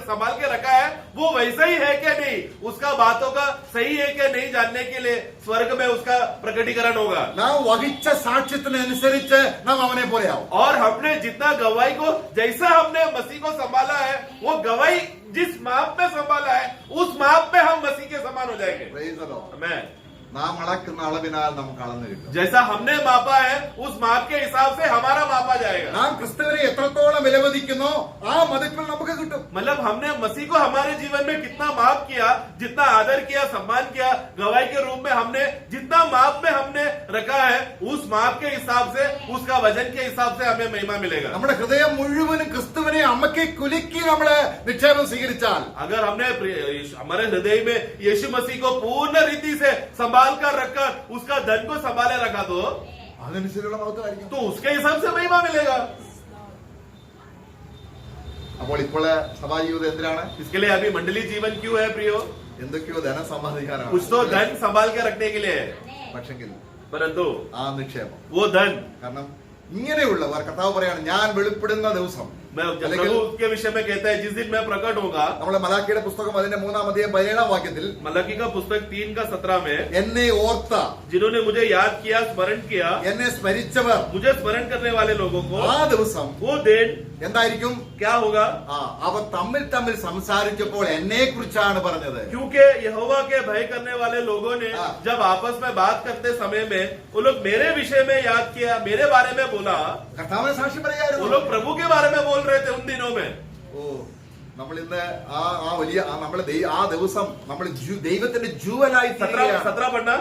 B: संभाल के रखा है वो वैसा ही है क्या नहीं, उसका बातों का सही है क्या नहीं जानने के लिए स्वर्ग में उसका प्रकटीकरण होगा.
A: നാം വഹിച്ച സാക്ഷ്യത്തിനനുസരിച്ച് നാം അവനെ പോലെയാവും.
B: और हमने जितना गवाही को जैसा हमने मसीह को संभाला है, वो गवाही जिस माप में संभाला है उस माप में हम मसीह के समान हो जाएंगे.
A: Praise the Lord.
B: मैं
A: നാം അളക്കുന്ന അളവിനാൽ നമുക്ക് അളന്നു കിട്ടും.
B: जैसा हमने मापा है उस माप के हिसाब से हमारा मापा जाएगा.
A: നാം ക്രിസ്തുവിനെ എത്രത്തോളം വിലമതിക്കുന്നോ ആ മതിപ്പിൽ നമുക്ക് കിട്ടും.
B: मतलब हमने मसीह को हमारे जीवन में कितना माप किया, जितना आदर किया, सम्मान किया, गवाही के रूप में हमने जितना माप में हमने रखा है उस माप के हिसाब से, उसका वजन के हिसाब से हमें महिमा मिलेगा.
A: നമ്മുടെ ഹൃദയം മുഴുവനും ക്രിസ്തുവിനെ അമ്മയ്ക്ക് കുലുക്കി നമ്മള് നിക്ഷേപം സ്വീകരിച്ചാൽ,
B: अगर हमने हमारे हृदय में यीशु मसीह को पूर्ण रीति से संभाल कर रखकर उसका धन को संभाले रखा
A: അതനുസരിച്ചുള്ള മഹത്വമായിരിക്കും.
B: तो उसके हिसाब से महिमा मिलेगा.
A: അപ്പോൾ ഇപ്പോൾ സഭാജീവിതം എന്തിനാണ്?
B: इसके लिए अभी मंडली जीवन क्यों है प्रियो?
A: എന്തൊക്കെയോ ധനം സമ്പാദിക്കാനാണ്.
B: कुछ तो धन संभाल के रखने के लिए है,
A: പക്ഷെങ്കിൽ
B: परंतु
A: ആ നിക്ഷേപം,
B: वो धन
A: കാരണം ഇങ്ങനെയുള്ളവർ, കർത്താവ് പറയാണ്, ഞാൻ വെളിപ്പെടുന്ന ദിവസം
B: मैं जब प्रभु के विषय में कहता है जिस दिन मैं प्रकट होगा,
A: നമ്മളെ മലാക്കിയുടെ പുസ്തകം അതിന്റെ 3-ാം അധ്യായം 17-ാം വാക്യത്തിൽ
B: मलाकी का पुस्तक 3:17 में,
A: എന്നെ ഓർത്ത,
B: जिन्होंने मुझे याद किया, स्मरण किया,
A: എന്നെ സ്മരിച്ചവർ
B: मुझे स्मरण करने वाले लोगों को
A: ആ ദിവസം
B: वो दिन
A: എന്തായിരിക്കും?
B: क्या होगा?
A: അവർ തമ്മിൽ തമ്മിൽ സംസാരിച്ചപ്പോൾ എന്നെ കുറിച്ചാണ് പറഞ്ഞത്.
B: क्योंकि यहोवा के भय करने वाले लोगों ने जब आपस में बात करते समय में वो लोग मेरे विषय में याद किया, मेरे बारे में बोला,
A: കർത്താവിനെ സാക്ഷ്യം
B: वो
A: പറയായിരുന്നു.
B: लोग प्रभु के बारे में बोल रहे थे उन दिनों में.
A: ഓ, നമ്മൾ ഇന്ന് ആ വലിയ നമ്മള് ആ ദിവസം നമ്മൾ ദൈവത്തിന്റെ ജൂവലായി
B: 17 पढ़ना.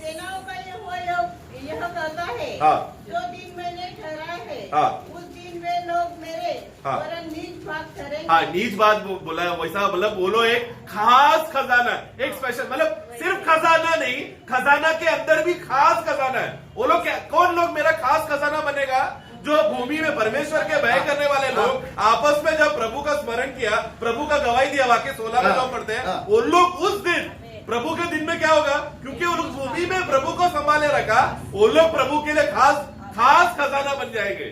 D: सेनाओं का यहोवा यह कहता है,
B: हाँ।
D: जो दिन मैंने ठहराया है,
B: हाँ।
D: उस दिन वे लोग मेरे
B: हाँ।
D: वरन नीच भाग ठहरेंगे।
B: हाँ, नीच बात बोला है, वैसा मतलब बोलो एक खास खजाना, एक स्पेशल, मतलब सिर्फ खजाना नहीं, खजाना के अंदर भी खास खजाना है. वो लोग कौन लोग मेरा खास खजाना बनेगा? जो भूमि में परमेश्वर के भय करने वाले लोग आपस में जब प्रभु का स्मरण किया, प्रभु का गवाही दिया, वाक्य 16 में जो पढ़ते हैं, वो लोग उस दिन प्रभु के दिन में क्या होगा? क्योंकि वो लोग भूमि में प्रभु को संभाले रखा, वो लोग प्रभु के लिए खास खजाना बन जाएंगे.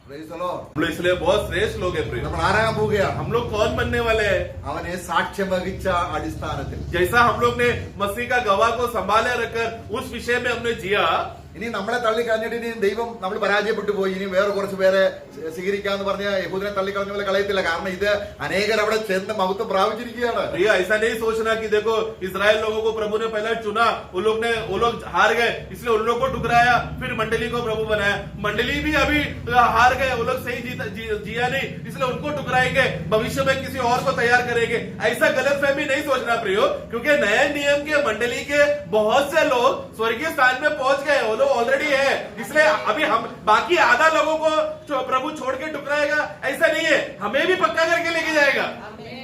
A: Praise the Lord.
B: हम लोग इसलिए बहुत श्रेष्ठ लोग हैं प्रिय.
A: നമ്മൾ ആരാകാൻ പോവുകയാണ്?
B: हम लोग कौन बनने वाले हैं?
A: അവനെ സാക്ഷ്യം വഹിച്ച അടിസ്ഥാനത്തിൽ.
B: जैसा हम लोग ने मसीह का गवाह को संभाले रखकर उस विषय में हमने जिया,
A: ഇനി നമ്മളെ തള്ളിക്കളഞ്ഞിട്ട് ഇനി ദൈവം നമ്മൾ പരാജയപ്പെട്ടു പോയി, ഇനി വേറെ കുറച്ച് പേരെ സ്വീകരിക്കാന്ന് പറഞ്ഞ യഹൂദനെ തള്ളിക്കളഞ്ഞ പോലെ കളയത്തില്ല. കാരണം ഇത് അനേകർ അവിടെ ചെന്ന് മഹത്വം പ്രാപിച്ചിരിക്കുകയാണ്.
B: प्रिय ऐसा नहीं सोचना कि देखो इस्राएल लोगों को प्रभु ने पहले चुना, वो लोग हार गए इसलिए उन लोग को ठुकराया, फिर मंडली को प्रभु बनाया. मंडली भी अभी हार गए, वो लोग सही जिया नहीं इसलिए उनको ठुकराएंगे, भविष्य में किसी और को तैयार करेंगे. ऐसा गलतफहमी नहीं सोचना प्रियो, क्योंकि नए नियम के मंडली के बहुत से लोग स्वर्गीय स्थान में पहुंच गए, वो लोग ऑलरेडी है. इसलिए अभी हम बाकी आधा लोगों को प्रभु छोड़ के ठुकराएगा ऐसा नहीं है, हमें भी पक्का करके लेके जाएगा.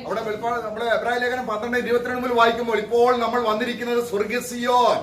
A: അവിടെ നമ്മുടെ എബ്രായ ലേഖനം 12:22 മുതൽ വായിക്കുമ്പോൾ ഇപ്പോൾ നമ്മൾ വന്നിരിക്കുന്നത് സ്വർഗ്ഗ സിയോൻ.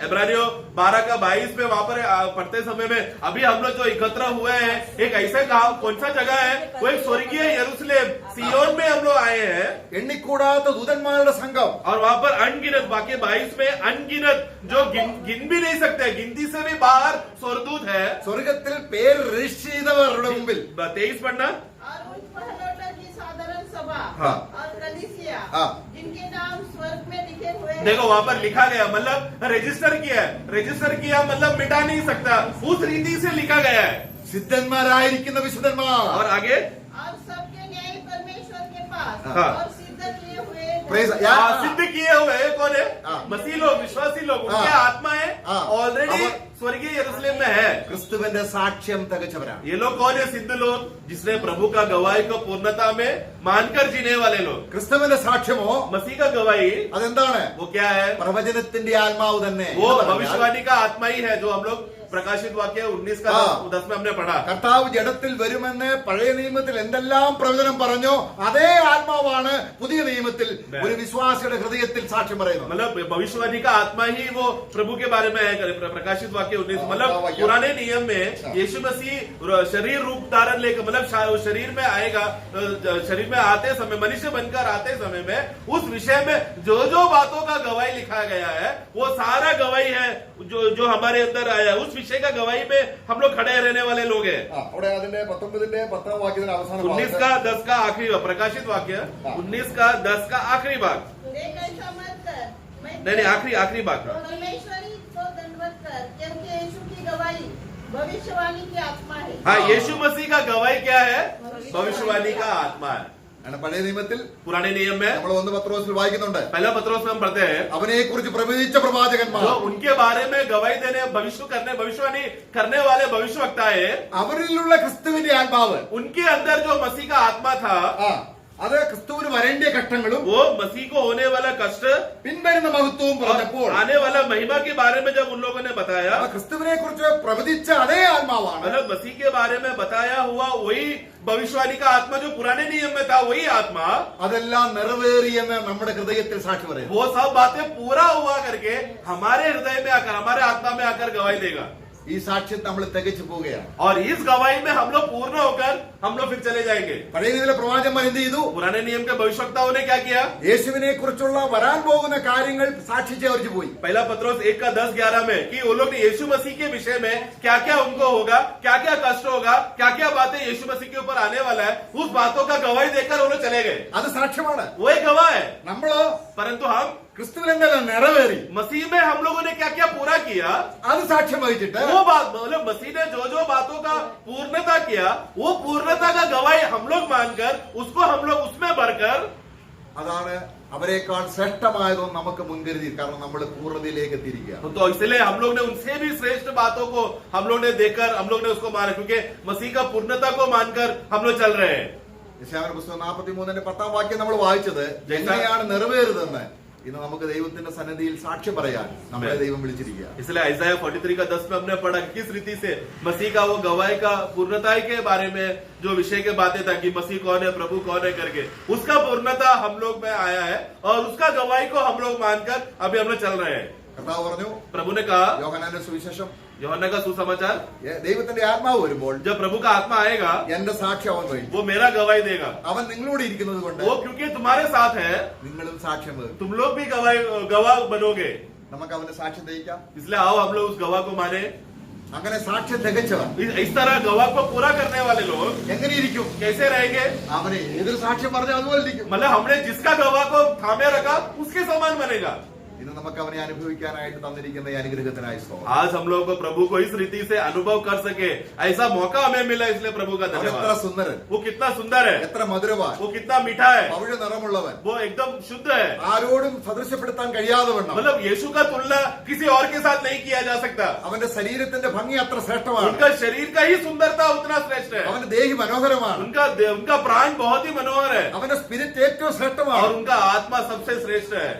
B: इब्रानियों 12:22 में वहां पर पढ़ते समय में अभी हम लोग जो एकत्र हुए हैं, एक ऐसा गांव, कौन सा जगह है? वो एक स्वर्गीय यरूशलेम सियोन में हम लोग आए हैं.
A: എണ്ണിക്കൂടാത്ത ദൂതന്മാരുടെ സംഘം.
B: और वहां पर अनगिनत, बाकी 22 में अनगिनत जो गिन भी नहीं सकते, गिनती से भी बाहर स्वर्गदूत है.
A: സ്വർഗത്തിൽ പേര് രജിസ്റ്റർ ചെയ്തവരുടെ മുമ്പിൽ
B: 23 पढ़ना.
D: और उस पहलौठा की साधारण सभा
A: हाँ।
D: और कलीसिया
A: हाँ।
D: जिनके नाम स्वर्ग में लिखे हुए हैं,
B: देखो वहां पर लिखा गया, मतलब रजिस्टर किया है, रजिस्टर किया मतलब मिटा नहीं सकता, उस रीति से लिखा गया है.
A: സിദ്ധന്മാരായിരിക്കുന്ന വിശുദ്ധന്മാർ.
B: और आगे
D: और सबके न्याय परमेश्वर के पास
B: हाँ।
D: और सिद्ध किए हुए
A: Praise-
D: हैं।
A: या-
B: सिद्ध किए हुए कौन है?
A: हाँ।
B: मसीह लोग, विश्वासी लोग, उनके
A: हाँ।
B: आत्मा है
A: हाँ।
B: ऑलरेडी
A: अब-
B: स्वर्गीय यरूशलेम में है.
A: ക്രിസ്തുവിന്റെ സാക്ഷ്യം തികച്ചവരാണ്.
B: ये लोग कौन है? सिद्ध लोग, जिसने प्रभु का गवाही को पूर्णता में मानकर जीने वाले लोग.
A: ക്രിസ്തുവിന്റെ സാക്ഷ്യമോ
B: मसीह का गवाही
A: അതെന്താണ്?
B: वो क्या है?
A: പ്രവചനത്തിന്റെ ആത്മാവ് തന്നെ.
B: वो
A: എന്ന് പറഞ്ഞാൽ
B: भविष्यवाणी का आत्मा ही है, जो हम लोग प्रकाशित वाक्य 19:10 में हमने पढ़ा.
A: കർത്താവ് ജഡത്തിൽ വരുമെന്ന് പഴയ നിയമത്തിൽ എന്തെല്ലാം പ്രവചനം പറഞ്ഞോ അതേ ആത്മാവാണ് പുതിയ നിയമത്തിൽ ഒരു വിശ്വാസിയുടെ ഹൃദയത്തിൽ സാക്ഷ്യം പറയുന്നത്.
B: मतलब भविष्यवाणी का आत्मा ही वो प्रभु के बारे में है. प्रकाशित वाक्य 19, मतलब
A: वाक्य।
B: पुराने नियम में यीशु मसीह शरीर रूप धारण लेकर, मतलब शरीर में आएगा, शरीर में आते समय, मनुष्य बनकर आते समय में उस विषय में जो जो बातों का गवाही लिखा गया है वो सारा गवाही है जो हमारे अंदर आया है. उस विषय का गवाही में हम लोग खड़े रहने वाले लोग हैं.
A: അവിടെ അതിന്റെ 19-10 വാക്യത്തിന് അവസാനം
B: 19:10 का आखिरी प्रकाशित वाक्य 19:10 का आखिरी भाग,
D: एक ऐसा मत कर, मैं
B: नहीं आखिरी भाग का.
D: परमेश्वरी को दंडवत कर, क्योंकि यीशु की गवाही भविष्यवाणी की आत्मा है।
B: हाँ, यीशु मसीह का गवाही क्या है? भविष्यवाणी का आत्मा है.
A: ആണ്. പഴയ നിയമത്തിൽ
B: पुराने नियम में
A: നമ്മൾ 1 പത്രോസിൽ വായിക്കുന്നുണ്ട്,
B: पहला पत्रोस में हम पढ़ते हैं
A: അവനെ കുറിച്ച് പ്രവചിച്ച പ്രവാചകന്മാർ,
B: जो उनके बारे में गवाही देने, भविष्यवाणी करने वाले भविष्यवक्ता है,
A: അവരിലുള്ള ക്രിസ്തുവിന്റെ ആത്മാവ്
B: उनके अंदर जो मसीह का आत्मा था,
A: അത് ക്രിസ്തുവിന് വരേണ്ട ഘട്ടങ്ങളും
B: वो मसीह को होने वाला कष्ट
A: പിൻവരുന്ന മഹത്വവും
B: और
A: പറഞ്ഞപ്പോൾ
B: आने वाला महिमा के बारे में जब उन लोगों ने बताया,
A: ക്രിസ്തുവിനെ കുറിച്ച് പ്രവചിച്ച അതേ ആത്മാവാണ്
B: मतलब मसीह के बारे में बताया हुआ वही भविष्यवाणी का आत्मा जो पुराने नियम में था, वही आत्मा
A: അതെല്ലാം നിറവേറിയെന്ന് നമ്മുടെ ഹൃദയത്തിൽ സാക്ഷി പറയുന്നു.
B: वो सब बातें पूरा हुआ करके हमारे हृदय में आकर, हमारे आत्मा में आकर गवाही देगा.
A: ഈ സാക്ഷ്യം നമ്മൾ തികച്ചു പോവുകയാണ്.
B: और इस गवाही में हम लोग पूर्ण होकर हम लोग फिर चले जाएंगे.
A: പഴയ നിയമത്തിലെ പ്രവാചകന്മാർ എന്ത് ചെയ്തു?
B: पुराने नियम के भविष्यवक्ताओं ने क्या किया?
A: യേശുവിനെ കുറിച്ചുള്ള വരാൻ പോകുന്ന കാര്യങ്ങൾ സാക്ഷിച്ച് അവർക്ക് പോയി.
B: पहला पत्रोस 1:10-11 में कि वो लोग ने यीशु मसीह के विषय में क्या क्या उनको होगा, क्या क्या कष्ट होगा, क्या क्या बातें यीशु मसीह के ऊपर आने वाला है, उस बातों का गवाही देकर वो लोग चले गए.
A: അത് സാക്ഷ്യമാണ്.
B: वो एक गवाह है.
A: നമ്മളോ
B: परंतु हम
A: ക്രിസ്തുവിൽ എന്തെല്ലാം നിറവേറി
B: मसीह में हम लोगों ने क्या क्या पूरा किया,
A: അത് സാക്ഷ്യം വഹിച്ചിട്ട്
B: वो बात मतलब मसीह ने जो जो बातों का पूर्णता किया, वो पूर्णता का गवाही हम लोग मानकर उसको हम लोग उसमें भरकर,
A: അതാണ് അവരെക്കാൾ ശ്രേഷ്ഠമായതും നമുക്ക് മുൻകരുതി. കാരണം നമ്മൾ പൂർണ്ണതയിലേക്ക് എത്തിയിരിക്കുക.
B: तो इसलिए हम लोग ने उनसे भी श्रेष्ठ बातों को हम लोग ने देखकर हम लोग ने उसको माना, क्योंकि मसीह का पूर्णता को मानकर हम लोग चल रहे हैं.
A: യശയ്യാവിന്റെ പുസ്തകം 43:10 നമ്മൾ വായിച്ചത് എങ്ങനെയാണ് നിറവേറുതെന്ന് ഇന്ന് നമുക്ക് ദൈവത്തിന്റെ സന്നിധിയിൽ സാക്ഷ്യം പറയാൻ നമ്മളെ ദൈവം വിളിച്ചിരിക്കുക.
B: इसलिए Isaiah 43:10 में हमने पढ़ा किस रीति से मसीह का वो गवाही का पूर्णता के बारे में जो विषय के बातें था कि मसीह कौन है, प्रभु कौन है करके, उसका पूर्णता हम लोग में आया है और उसका गवाही को हम लोग मानकर अभी हम लोग चल रहे हैं.
A: കർത്താവ് പറഞ്ഞു,
B: प्रभु ने कहा,
A: യോഹന്നാന്റെ സുവിശേഷം
B: യോഹന്നാൻ का सुसमाचार,
A: ദൈവത്തിന്റെ ആത്മാവ് വരുമ്പോൾ
B: जब प्रभु का आत्मा आएगा
A: എന്റെ സാക്ഷ്യം അവൻ വഹിക്കും.
B: वो मेरा गवाही देगा.
A: അവൻ നിങ്ങളോട് ഇരിക്കുന്നത് കൊണ്ട്
B: वो क्योंकि तुम्हारे साथ है,
A: നിങ്ങളും സാക്ഷ്യം വഹിക്കും.
B: तुम लोग भी गवाह बनोगे.
A: നമുക്ക് അവന്റെ സാക്ഷ്യം തികയ്ക്കാം.
B: इसलिए आओ हम लोग उस गवाह को माने.
A: അങ്ങനെ സാക്ഷ്യം തികച്ചവൻ
B: इस तरह गवाह को पूरा करने वाले लोग
A: എങ്ങനെ ഇരിക്കും?
B: कैसे रहेंगे?
A: അവനെ ഏതൊരു സാക്ഷ്യം പറഞ്ഞാൽ അതുപോലെ ഇരിക്കും.
B: मतलब हमने जिसका गवाह को थामे रखा उसके समान बनेगा.
A: ഇന്ന് നമുക്ക് അവനെ അനുഭവിക്കാനായിട്ട് തന്നിരിക്കുന്ന ഈ അനുഗ്രഹത്തിനായി സ്തോത്രം.
B: आज हम लोग को प्रभु को इस रीति से अनुभव कर सके, ऐसा मौका हमें मिला, इसलिए प्रभु का
A: അവൻ എത്ര
B: धन्यवाद.
A: സുന്ദരൻ,
B: वो कितना सुंदर है,
A: എത്ര മധുരവാൻ,
B: वो कितना मीठा है,
A: പവിഴ നിറമുള്ളവൻ,
B: वो एकदम शुद्ध है.
A: ആരോടും സദൃശ്യപ്പെടുത്താൻ കഴിയാതെ വണ്ണം
B: मतलब यीशु का तुलना किसी और के साथ नहीं किया जा सकता.
A: അവന്റെ ശരീരത്തിന്റെ ഭംഗി അത്ര ശ്രേഷ്ഠമാണ്.
B: उनका शरीर का ही सुंदरता उतना श्रेष्ठ है.
A: അവന്റെ ദേഹി മനോഹരമാണ്.
B: उनका प्राण बहुत ही मनोहर है
A: അവന്റെ സ്പിരിറ്റ് ഏറ്റവും
B: और
A: ശ്രേഷ്ഠമാണ്.
B: उनका आत्मा सबसे श्रेष्ठ है.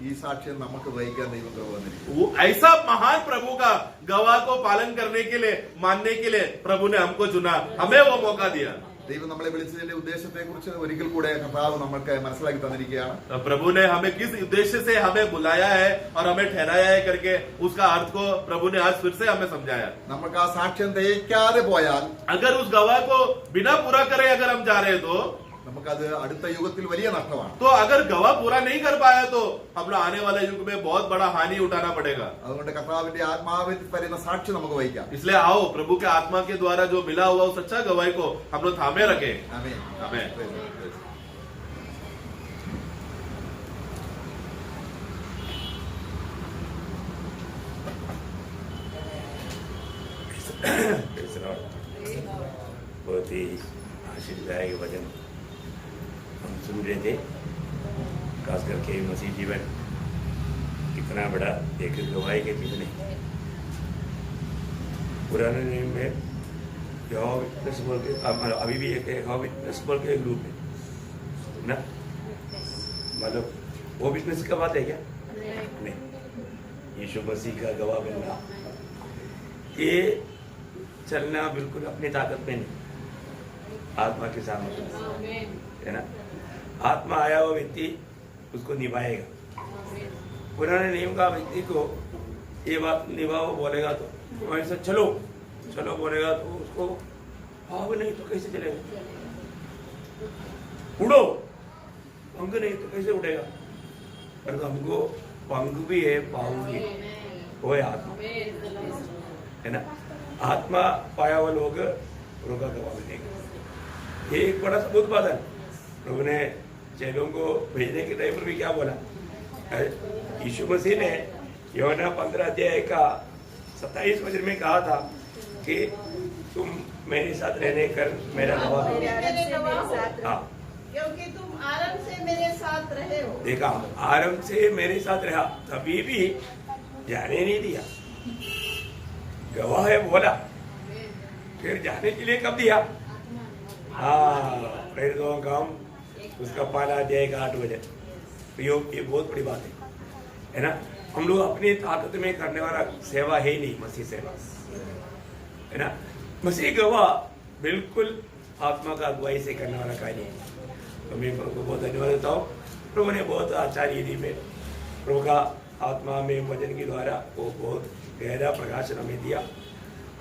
A: ഈ സാക്ഷ്യം നമുക്ക് വഹിക്കാൻ ദൈവം കൃപ തന്നിരിക്കുന്നു.
B: वो ऐसा महान प्रभु का गवाह को पालन करने के लिए, मानने के लिए प्रभु ने हमको चुना, हमें वो मौका दिया.
A: ദൈവം നമ്മളെ വിളിച്ചതിന്റെ ഉദ്ദേശത്തെ കുറിച്ച് ഒരിക്കൽ കൂടെ കർത്താവ് നമുക്ക് മനസ്സിലാക്കി തന്നിരിക്കുകയാണ്.
B: प्रभु ने हमें किस उद्देश्य से हमें बुलाया है और हमें ठहराया है करके उसका अर्थ को प्रभु ने आज फिर से हमें समझाया.
A: നമുക്ക് ആ സാക്ഷ്യം തികയ്ക്കാതെ പോയാൽ
B: अगर उस गवाह को बिना पूरा करे अगर हम जा रहे हैं तो
A: നമുക്കത് അടുത്ത യുഗത്തിൽ വലിയ നഷ്ടമാണ്.
B: अगर गवाह पूरा नहीं कर पाया तो हम लोग आने वाले युग में बहुत बड़ा हानि उठाना पड़ेगा.
A: അതുകൊണ്ട് കർത്താവിന്റെ ആത്മാവിൽ തരുന്ന സാക്ഷ്യം നമുക്ക് വഹിക്കാം.
B: इसलिए आओ प्रभु के आत्मा के द्वारा जो मिला हुआ उस सच्चा गवाही को हम लोग थामे रखें.
A: ആമേൻ.
B: आमेन.
F: बहुत ही आशीर्वादायक वचन हम सुन रहे थे, खास करके मसीह जीवन कितना बड़ा एक गवाही के जीवन है. पुराने नियम में यहोवा विटनेस बोल के अभी भी एक यहोवा विटनेस बोल के एक ग्रुप है ना, मतलब वो विटनेस का बात है क्या? नहीं, यीशु मसीह का गवाह बनना, ये चलना बिल्कुल अपनी ताकत में नहीं, आत्मा के सामने है ना. आत्मा आया हुआ व्यक्ति उसको निभाएगा. पुराने नियम का व्यक्ति को ये बात निभाओ बोलेगा तो वैसे चलो चलो बोलेगा तो उसको भाव नहीं तो कैसे चलेगा, उड़ो पंख नहीं तो कैसे उड़ेगा. पर तो हमको पंख भी है, भाव भी है, वो है आत्मा है ना. आत्मा पाया हुआ लोग प्रभु का गवाह बनेगा. ये एक बड़ा सबूत बात है. प्रभु ने चेलों को भेजने के टाइम पर भी क्या बोला, यीशु मसीह ने यूहन्ना 15:27 वचन में कहा था कि तुम मेरे साथ रहने कर मेरा गवाह हो.
D: मेरे गवाह हो,
F: हाँ,
D: क्योंकि तुम आरंभ से मेरे साथ रहे हो.
F: देखा, आरंभ से मेरे साथ रहा, कभी भी जाने नहीं दिया. गवाह है बोला, फिर जाने के लिए कब दिया? हाँ, प्रेरितों का काम उसका 5 अध्याय का 8 वचन. ये बहुत बड़ी बात है ना. हम लोग अपनी ताकत में करने वाला सेवा है ही नहीं, मसीह सेवा है ना. मसीह गवाह बिल्कुल आत्मा का अगुवाई से करने वाला कार्य है. तो मैं प्रभु को बहुत धन्यवाद देता हूँ. प्रभु ने बहुत अच्छा रीति में प्रभु का आत्मा में वचन के द्वारा वो बहुत गहरा प्रकाशन हमें दिया.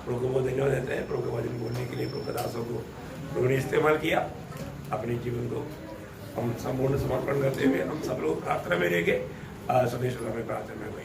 F: प्रभु को बहुत धन्यवाद देते हैं। प्रभु के वचन बोलने के लिए प्रभु के दासों को प्रभु ने इस्तेमाल किया। अपने जीवन को हम संपूर्ण समर्पण करते हुए हम सब लोग प्रार्थना में रहेंगे। सदैव में प्रार्थना में